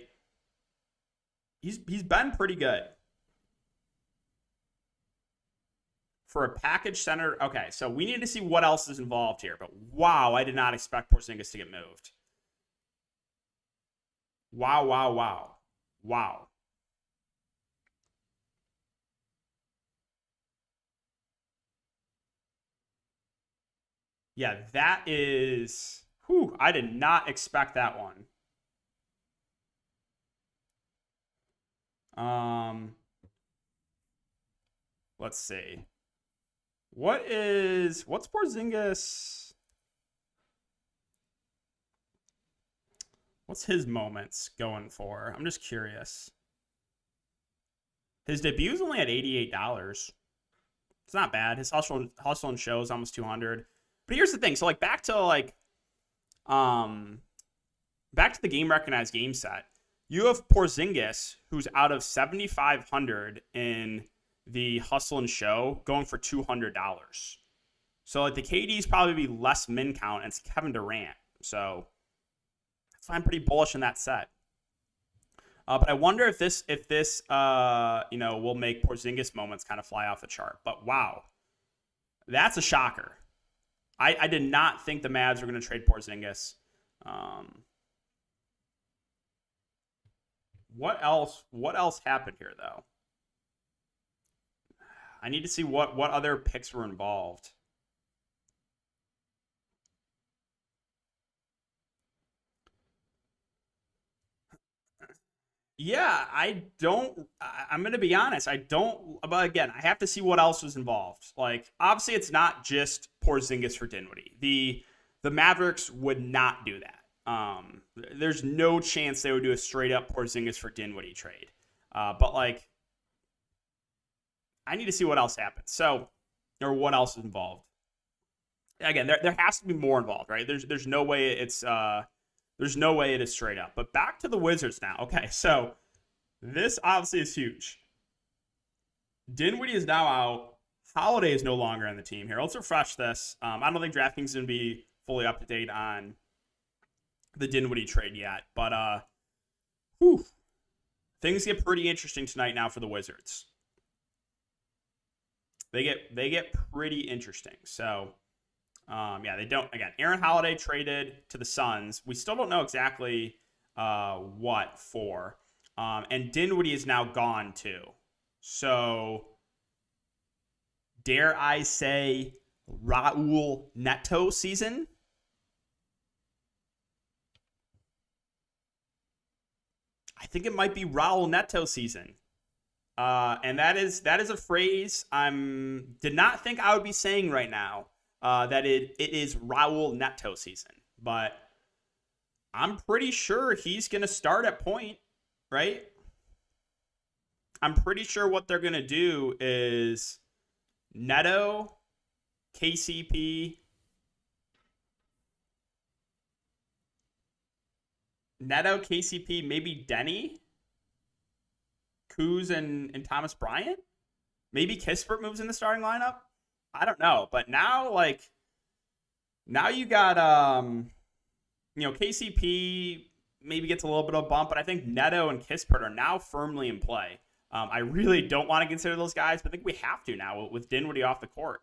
He's been pretty good. For a package center, okay, so we need to see what else is involved here. But wow, I did not expect Porzingis to get moved. Wow. Yeah, that is... Whew, I did not expect that one. Let's see. What's Porzingis? What's his moments going for? I'm just curious. His debut is only at $88. It's not bad. His hustle and show is almost 200. But here's the thing. So back to the game recognized game set. You have Porzingis, who's out of 7,500 in the hustle and show, going for $200. So the KD's probably be less min count, and it's Kevin Durant. So I'm pretty bullish on that set. But I wonder if this will make Porzingis moments kind of fly off the chart. But wow, that's a shocker. I did not think the Mavs were going to trade Porzingis. What else happened here, though? I need to see what other picks were involved. Yeah, I'm going to be honest. But again, I have to see what else was involved. Obviously, it's not just Porzingis for Dinwiddie. The Mavericks would not do that. There's no chance they would do a straight up Porzingis for Dinwiddie trade. But I need to see what else happens. Or what else is involved. Again, there has to be more involved, right? There's no way there's no way it is straight up. But back to the Wizards now. Okay, so this obviously is huge. Dinwiddie is now out. Holiday is no longer on the team here. Let's refresh this. I don't think Draftkings is going to be fully up to date on the Dinwiddie trade yet. But things get pretty interesting tonight now for the Wizards. They get pretty interesting. So they don't. Again, Aaron Holiday traded to the Suns. We still don't know exactly what for. And Dinwiddie is now gone too. So, dare I say, Raul Neto season? I think it might be Raul Neto season. And that is a phrase did not think I would be saying right now. That it is Raul Neto season, but I'm pretty sure he's gonna start at point, right? I'm pretty sure what they're gonna do is Neto, KCP, maybe Denny, Kuz, and Thomas Bryant. Maybe Kispert moves in the starting lineup. I don't know, but now you got KCP maybe gets a little bit of a bump, but I think Neto and Kispert are now firmly in play. I really don't want to consider those guys, but I think we have to now with Dinwiddie off the court.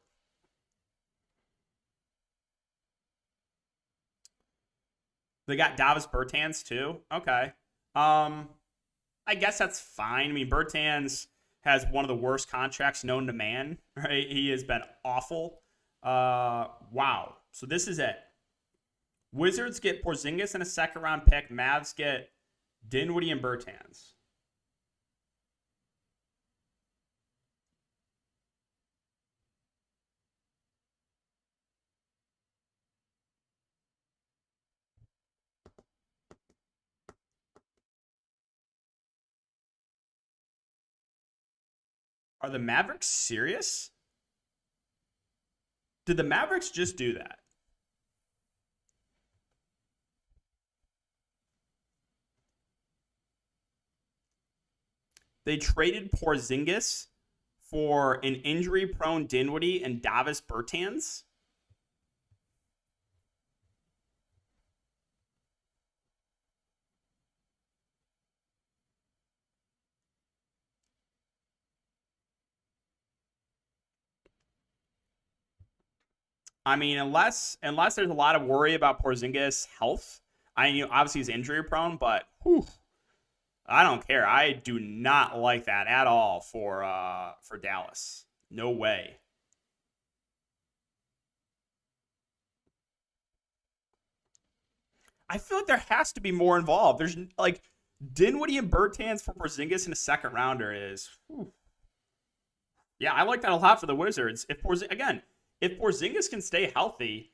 They got Davis Bertans too. Okay. I guess that's fine. I mean, Bertans has one of the worst contracts known to man, right? He has been awful. Wow. So this is it. Wizards get Porzingis and a second round pick. Mavs get Dinwiddie and Bertans. Are the Mavericks serious? Did the Mavericks just do that? They traded Porzingis for an injury-prone Dinwiddie and Davis Bertans. I mean, unless there's a lot of worry about Porzingis' health, obviously he's injury prone, but I don't care. I do not like that at all for Dallas. No way. I feel like there has to be more involved. There's like Dinwiddie and Bertans for Porzingis in a second rounder is. Yeah, I like that a lot for the Wizards. If Porzingis can stay healthy,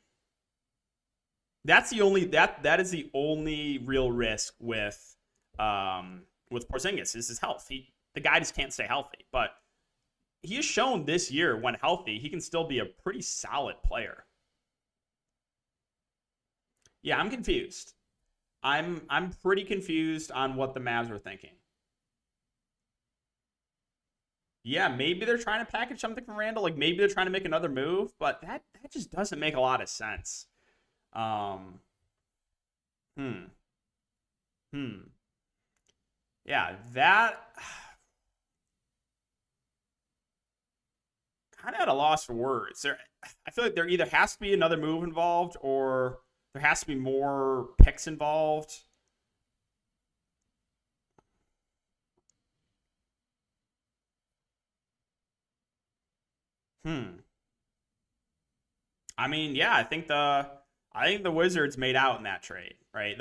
that is the only real risk with Porzingis is his health. The guy just can't stay healthy, but he has shown this year when healthy he can still be a pretty solid player. Yeah, I'm confused. I'm pretty confused on what the Mavs were thinking. Yeah, maybe they're trying to package something from Randall. Like maybe they're trying to make another move, but that just doesn't make a lot of sense. Um, hmm, hmm. Yeah, that kind of at a loss for words. I feel like there either has to be another move involved or there has to be more picks involved. Hmm. I mean, yeah, I think the Wizards made out in that trade, right?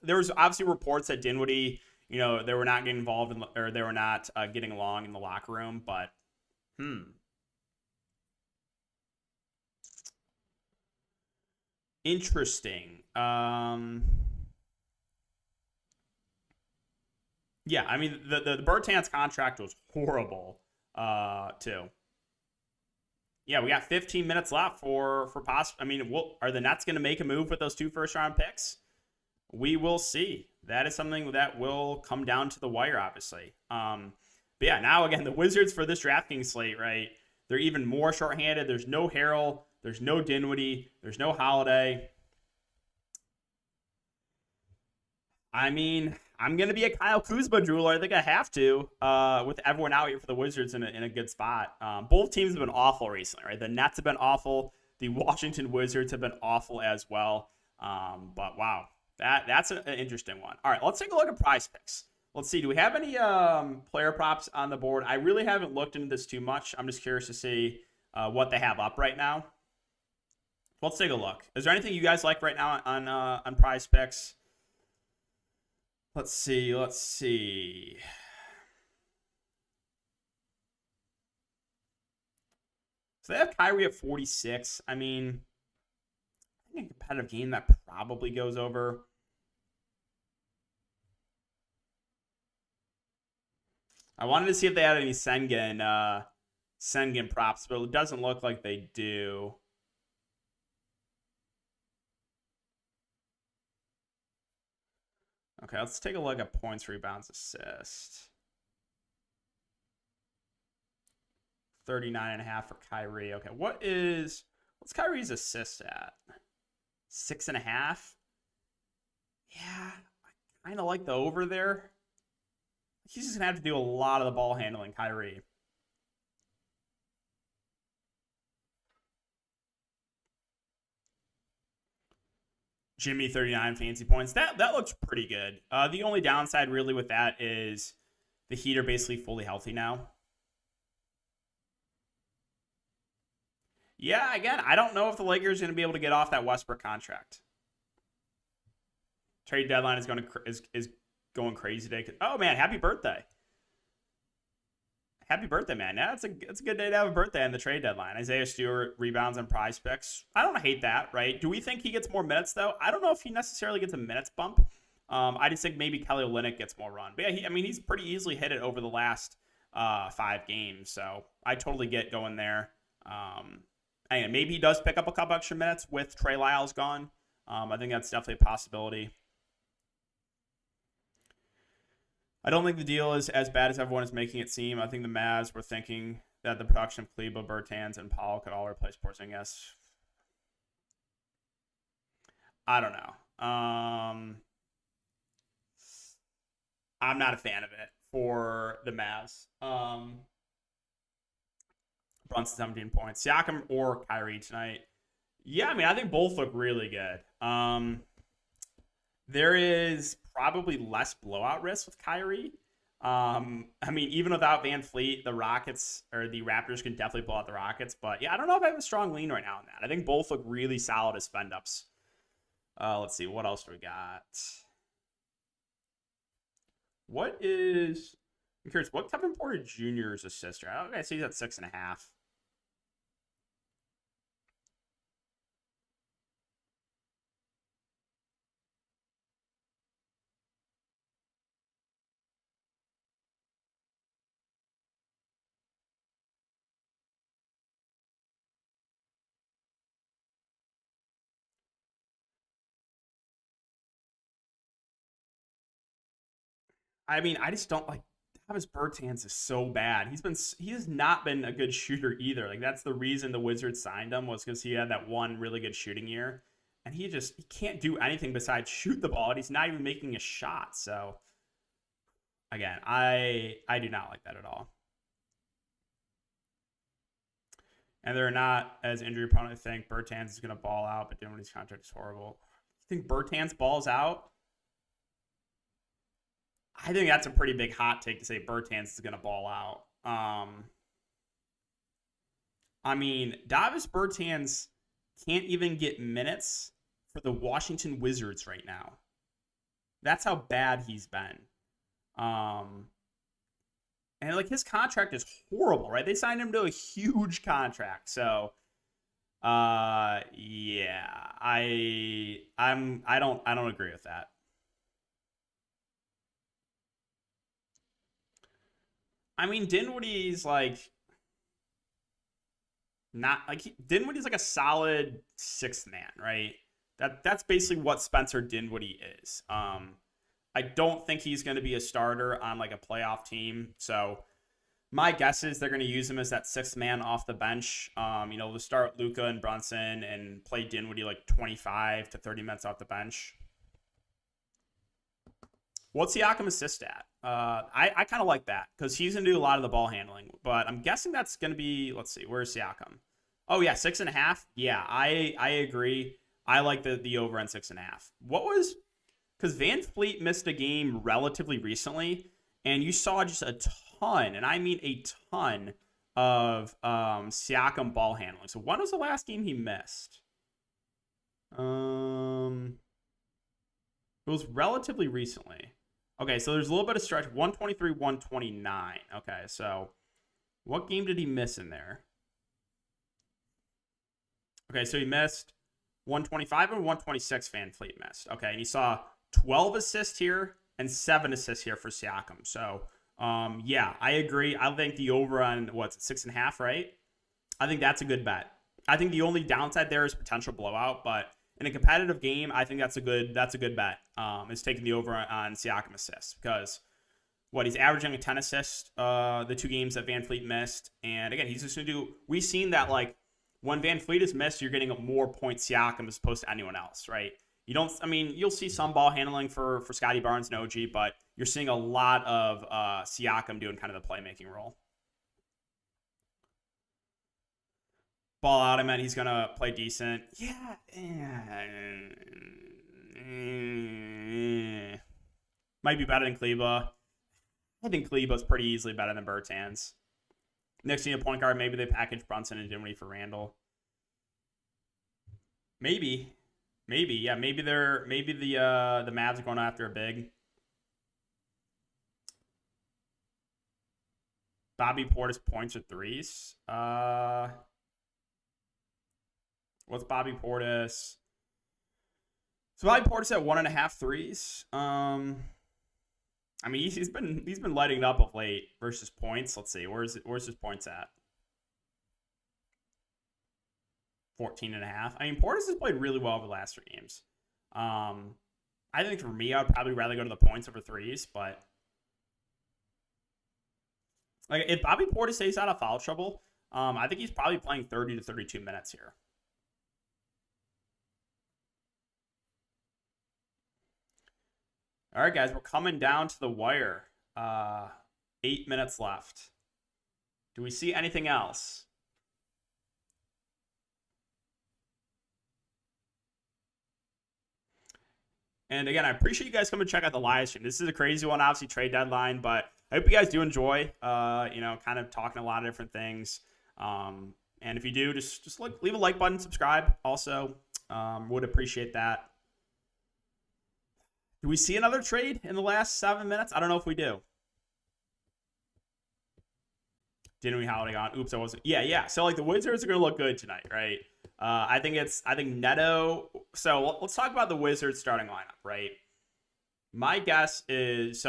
There was obviously reports that Dinwiddie, they were not getting involved or they were not getting along in the locker room, but hmm, interesting. Yeah, I mean the Bertans contract was horrible, too. Yeah, we got 15 minutes left for I mean, are the Nets going to make a move with those two first round picks? We will see. That is something that will come down to the wire, obviously. But yeah, now again, the Wizards for this Draftkings slate, right? They're even more shorthanded. There's no Harrell. There's no Dinwiddie. There's no Holiday. I mean, I'm going to be a Kyle Kuzma drooler. I think I have to with everyone out here for the Wizards in a good spot. Both teams have been awful recently, right? The Nets have been awful. The Washington Wizards have been awful as well. But wow, that's an interesting one. All right, let's take a look at PrizePicks. Let's see. Do we have any player props on the board? I really haven't looked into this too much. I'm just curious to see what they have up right now. Let's take a look. Is there anything you guys like right now on PrizePicks? Let's see. So they have Kyrie at 46. I mean, I think a competitive game that probably goes over. I wanted to see if they had any Sengun props, but it doesn't look like they do. Okay, let's take a look at points, rebounds, assists. 39.5 for Kyrie. Okay, what's Kyrie's assist at? 6.5? Yeah, I kind of like the over there. He's just going to have to do a lot of the ball handling, Kyrie. Jimmy, 39 fantasy points. That looks pretty good. The only downside really with that is the Heat are basically fully healthy now. Yeah, again, I don't know if the Lakers are going to be able to get off that Westbrook contract. Trade deadline is going crazy today. Oh man, happy birthday! Happy birthday, man! Yeah, it's a good day to have a birthday on the trade deadline. Isaiah Stewart rebounds on PrizePicks. I don't hate that, right? Do we think he gets more minutes though? I don't know if he necessarily gets a minutes bump. I just think maybe Kelly Olynyk gets more run. But yeah, he's pretty easily hit it over the last 5 games. So I totally get going there. And maybe he does pick up a couple extra minutes with Trey Lyles gone. I think that's definitely a possibility. I don't think the deal is as bad as everyone is making it seem. I think the Mavs were thinking that the production of Kleber, Bertans, and Paul could all replace Porzingis. I don't know. I'm not a fan of it for the Mavs. Brunson 17 points. Siakam or Kyrie tonight. Yeah, I think both look really good. There is probably less blowout risk with Kyrie. Even without Van Fleet, the Raptors can definitely blow out the Rockets. But yeah, I don't know if I have a strong lean right now on that. I think both look really solid as spend ups. Let's see, what else do we got? I'm curious, what Kevin Porter Jr.'s assist? Okay, so he's at 6.5. I just don't like Davis Bertans is so bad. He has not been a good shooter either. Like that's the reason the Wizards signed him was because he had that one really good shooting year, and he can't do anything besides shoot the ball, and he's not even making a shot. So again, I do not like that at all. And they're not as injury prone. I think Bertans is going to ball out, but Dinwiddie's contract is horrible. You think Bertans balls out? I think that's a pretty big hot take to say Bertans is going to ball out. Davis Bertans can't even get minutes for the Washington Wizards right now. That's how bad he's been. And his contract is horrible, right? They signed him to a huge contract. So yeah, I don't agree with that. Dinwiddie's Dinwiddie's a solid 6th man, right? That's basically what Spencer Dinwiddie is. I don't think he's going to be a starter on a playoff team. So my guess is they're going to use him as that 6th man off the bench. To start Luka and Brunson and play Dinwiddie 25 to 30 minutes off the bench. What's Siakam assist at? I kind of like that because he's going to do a lot of the ball handling. But I'm guessing that's going to be, let's see, where's Siakam? Oh, yeah, 6.5. Yeah, I agree. I like the over on 6.5. Because Van Fleet missed a game relatively recently, and you saw just a ton, and I mean a ton, of Siakam ball handling. So when was the last game he missed? It was relatively recently. Okay, so there's a little bit of stretch. 123, 129. Okay, so what game did he miss in there? Okay, so he missed 125 and 126 Van Fleet missed. Okay, and he saw 12 assists here and 7 assists here for Siakam. So, yeah, I agree. I think the over on, what's it, 6.5, right? I think that's a good bet. I think the only downside there is potential blowout, but in a competitive game, I think that's a good bet. Is taking the over on Siakam assists because he's averaging a 10 assists the 2 games that Van Fleet missed, and again, he's just gonna do. We've seen that like when Van Fleet is missed, you're getting more points Siakam as opposed to anyone else, right? You don't. I mean, you'll see some ball handling for Scotty Barnes and OG, but you're seeing a lot of Siakam doing kind of the playmaking role. Ball out, I meant he's going to play decent. Yeah. Might be better than Kleba. I think Kleba's pretty easily better than Bertans. Next thing, a point guard, maybe they package Brunson and Dinwiddie for Randall. Maybe. Yeah, maybe the Mavs are going after a big. Bobby Portis points or threes. What's Bobby Portis? So Bobby Portis at 1.5 threes. I mean, he's been lighting it up of late versus points. Let's see, where's his points at? 14.5. I mean, Portis has played really well over the last 3 games. I think for me, I'd probably rather go to the points over threes, but like if Bobby Portis stays out of foul trouble, I think he's probably playing 30 to 32 minutes here. All right, guys, we're coming down to the wire. 8 minutes left. Do we see anything else? And again, I appreciate you guys coming to check out the live stream. This is a crazy one, obviously trade deadline, but I hope you guys do enjoy. Kind of talking a lot of different things. And if you do, just leave a like button, subscribe. Also, would appreciate that. Do we see another trade in the last 7 minutes? I don't know if we do. Didn't we Holiday on? Oops, I wasn't. Yeah. So like the Wizards are going to look good tonight, right? I think Neto. So let's talk about the Wizards starting lineup, right? My guess is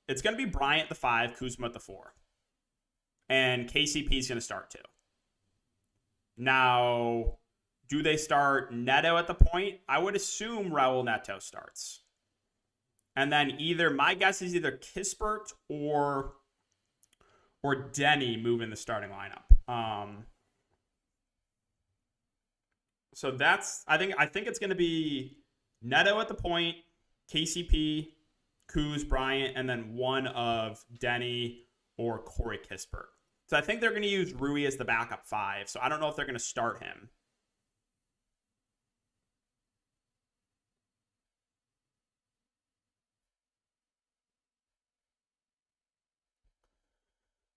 it's going to be Bryant the 5, Kuzma at the 4, and KCP is going to start 2. Now, do they start Neto at the point? I would assume Raul Neto starts. And then my guess is either Kispert or Denny move in the starting lineup. So that's I think it's going to be Neto at the point, KCP, Kuz, Bryant, and then one of Denny or Corey Kispert. So I think they're going to use Rui as the backup 5. So I don't know if they're going to start him.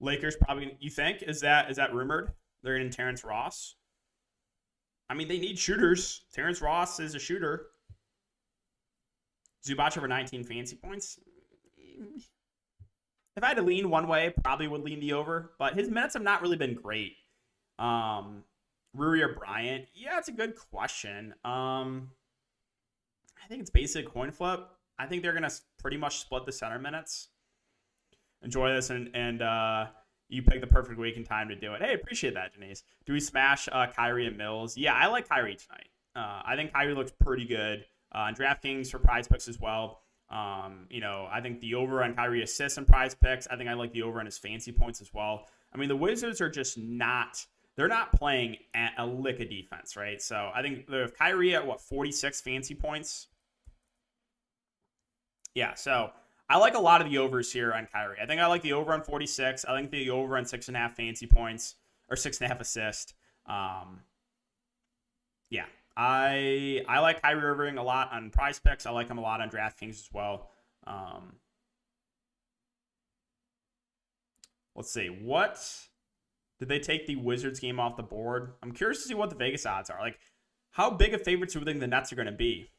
Lakers probably, you think? Is that rumored? They're getting Terrence Ross? I mean, they need shooters. Terrence Ross is a shooter. Zubac over 19 fancy points. If I had to lean one way, probably would lean the over. But his minutes have not really been great. Rui or Bryant? Yeah, it's a good question. I think it's basically a coin flip. I think they're going to pretty much split the center minutes. Enjoy this, and you picked the perfect week and time to do it. Hey, appreciate that, Janice. Do we smash Kyrie and Mills? Yeah, I like Kyrie tonight. I think Kyrie looks pretty good. On DraftKings for PrizePicks as well. I think the over on Kyrie assists and PrizePicks. I think I like the over on his fancy points as well. I mean, the Wizards are just they're not playing at a lick of defense, right? So I think if Kyrie at 46 fancy points. Yeah, so I like a lot of the overs here on Kyrie. I think I like the over on 46. I think the over on 6.5 fancy points or 6.5 assists. Yeah, I like Kyrie Irving a lot on PrizePicks. I like him a lot on DraftKings as well. Let's see. What did they take the Wizards game off the board? I'm curious to see what the Vegas odds are. Like, how big of favorites do we think the Nets are going to be?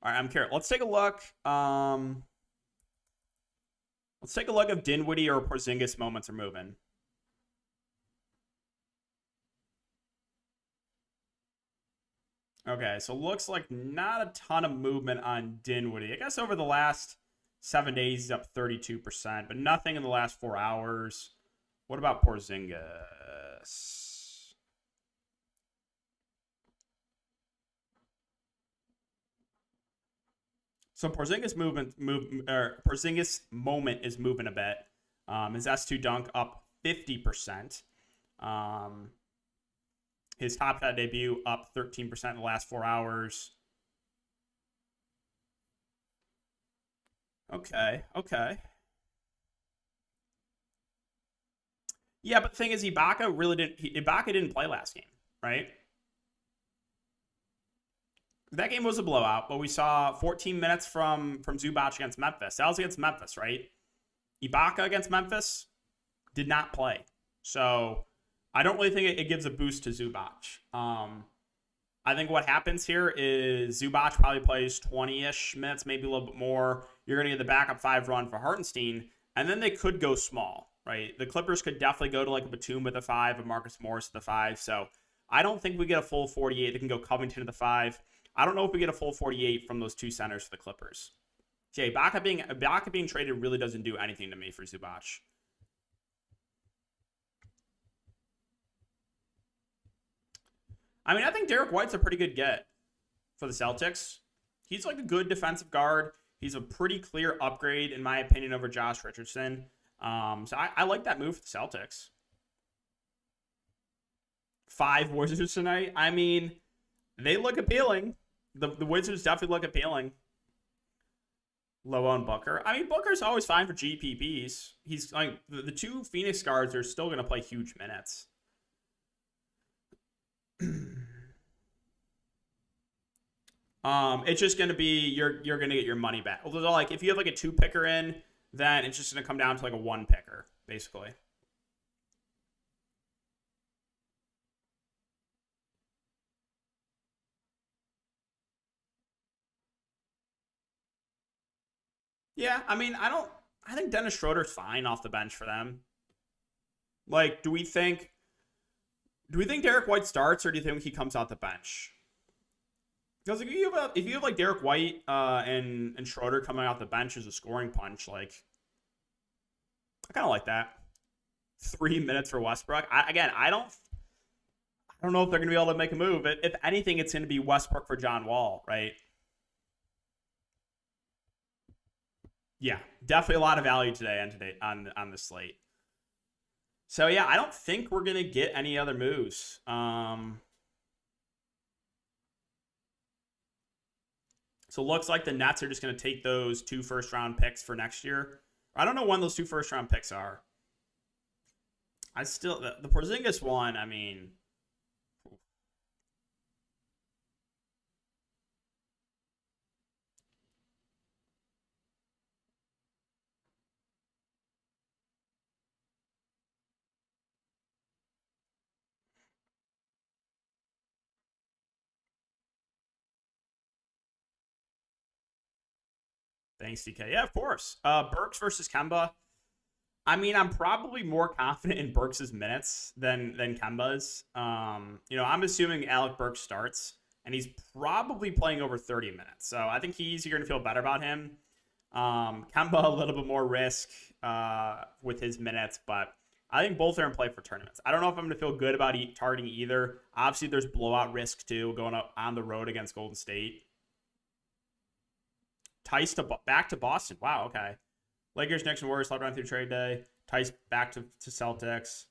All right, I'm curious. Let's take a look. Let's take a look if Dinwiddie or Porzingis moments are moving. Okay, so looks like not a ton of movement on Dinwiddie. I guess over the last 7 days, he's up 32%, but nothing in the last 4 hours. What about Porzingis? So Porzingis Porzingis moment is moving a bit. His S2 dunk up 50%. His top shot debut up 13% in the last 4 hours. Okay. Yeah, but the thing is, Ibaka didn't play last game, right? That game was a blowout, but we saw 14 minutes from Zubac against Memphis. That was against Memphis, right? Ibaka against Memphis did not play. So I don't really think it gives a boost to Zubac. I think what happens here is Zubac probably plays 20-ish minutes, maybe a little bit more. You're going to get the backup 5 run for Hartenstein, and then they could go small, right? The Clippers could definitely go to like a Batum with a 5, a Marcus Morris with a 5. So I don't think we get a full 48. They can go Covington to the 5. I don't know if we get a full 48 from those 2 centers for the Clippers. Jay, Ibaka being traded really doesn't do anything to me for Zubac. I mean, I think Derek White's a pretty good get for the Celtics. He's like a good defensive guard. He's a pretty clear upgrade, in my opinion, over Josh Richardson. So I like that move for the Celtics. 5 Wizards tonight. I mean, they look appealing. The Wizards definitely look appealing. Low on Booker. I mean, Booker's always fine for GPPs. He's like the 2 Phoenix guards are still going to play huge minutes. It's just going to be you're going to get your money back. Although, like, if you have like a 2 picker in, then it's just going to come down to like a 1 picker, basically. Yeah, I mean, I think Dennis Schroeder's fine off the bench for them. Like, do we think Derek White starts, or do you think he comes out the bench? Because if you have like Derek White and Schroeder coming out the bench as a scoring punch, like, I kind of like that. 3 minutes for Westbrook. I don't know if they're going to be able to make a move. If anything, it's going to be Westbrook for John Wall, right? Yeah, definitely a lot of value today on the slate. So yeah, I don't think we're gonna get any other moves. So it looks like the Nets are just gonna take those 2 first-round picks for next year. I don't know when those 2 first-round picks are. The Porzingis one. I mean, thanks, DK. Yeah, of course. Burks versus Kemba. I mean, I'm probably more confident in Burks' minutes than Kemba's. I'm assuming Alec Burks starts, and he's probably playing over 30 minutes. So I think you're going to feel better about him. Kemba, a little bit more risk with his minutes, but I think both are in play for tournaments. I don't know if I'm going to feel good about targeting either. Obviously, there's blowout risk, too, going up on the road against Golden State. Tice back to Boston. Wow, okay. Lakers, Knicks, and Warriors slept around through trade day. Tice back to Celtics.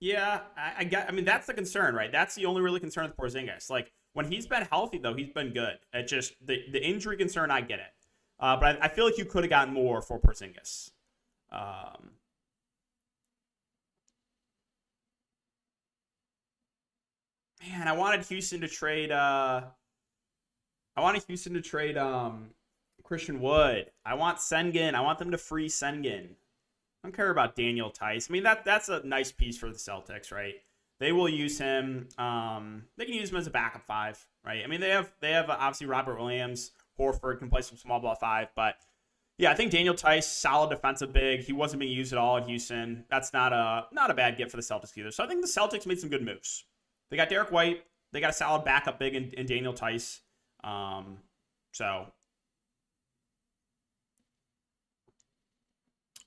Yeah, I mean, that's the concern, right? That's the only really concern with Porzingis. Like, when he's been healthy, though, he's been good. It just, the injury concern, I get it. But I feel like you could have gotten more for Porzingis. Man, I wanted Houston to trade Christian Wood. I want Sengun. I want them to free Sengun. I don't care about Daniel Tice. I mean, that's a nice piece for the Celtics, right? they will use him. They can use him as a backup 5, right? I mean, they have obviously Robert Williams. Horford can play some small ball 5, but yeah, I think Daniel Tice, solid defensive big. He wasn't being used at all in Houston. That's not a bad get for the Celtics either. So I think the Celtics made some good moves. They got Derek White. They got a solid backup big in Daniel Tice.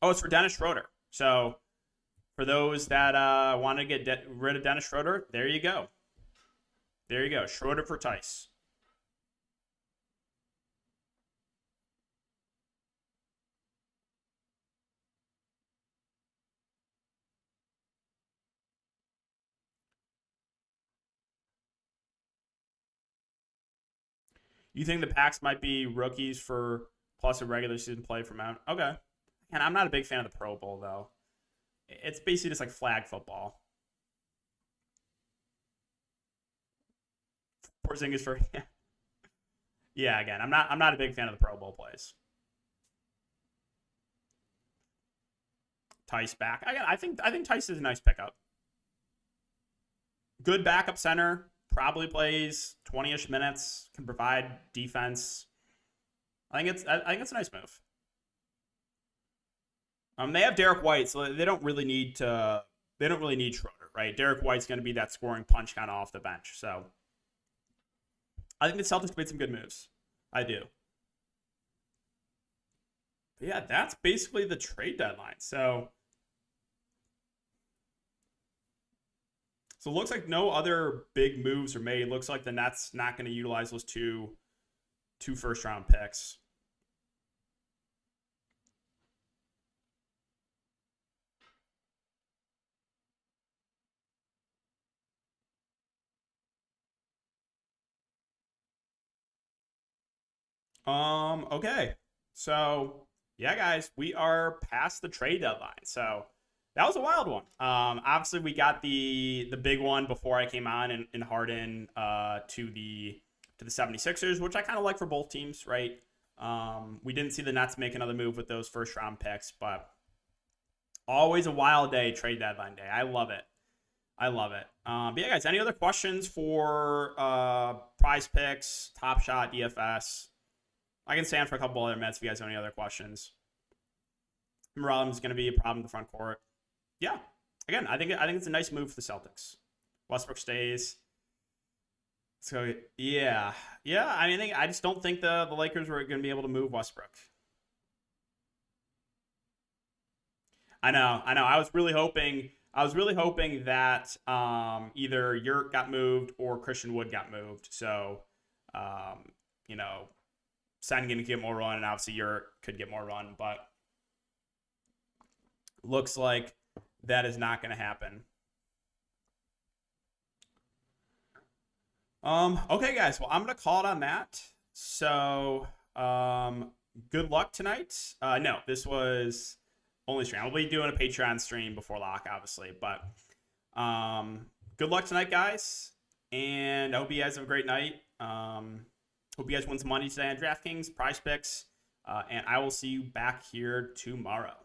It's for Dennis Schroeder. So for those that want to get rid of Dennis Schroeder, there you go. There you go. Schroeder for Tice. You think the packs might be rookies for plus a regular season play for Mount? Okay. And I'm not a big fan of the Pro Bowl, though. It's basically just like flag football. Porzingis for yeah. Again, I'm not a big fan of the Pro Bowl plays. Tice back. Again, I think Tice is a nice pickup. Good backup center. Probably plays 20-ish minutes. Can provide defense. I think it's a nice move. They have Derek White, so they don't really need Schroeder, right? Derek White's going to be that scoring punch kind of off the bench. So I think the Celtics made some good moves. I do. But yeah, that's basically the trade deadline. So it looks like no other big moves are made. It looks like the Nets not going to utilize those two first-round picks. Okay. So yeah, guys, we are past the trade deadline. So that was a wild one. Obviously we got the big one before I came on in Harden to the 76ers, which I kind of like for both teams, right? We didn't see the Nets make another move with those first round picks, but always a wild day, trade deadline day. I love it. But yeah, guys, any other questions for PrizePicks, Top Shot, DFS? I can stand for a couple other minutes if you guys have any other questions. Morales is going to be a problem in the front court. Yeah. Again, I think it's a nice move for the Celtics. Westbrook stays. So yeah. I mean, I just don't think the Lakers were going to be able to move Westbrook. I know. I was really hoping that either Yurt got moved or Christian Wood got moved. So, Sengun could get more run, and obviously Yurt could get more run, but looks like that is not going to happen. Okay, guys. Well, I'm going to call it on that. So, good luck tonight. No, this was only stream. I'll be doing a Patreon stream before lock, obviously, but good luck tonight, guys. And I hope you guys have a great night. Hope you guys win some money today on DraftKings, PrizePicks, and I will see you back here tomorrow.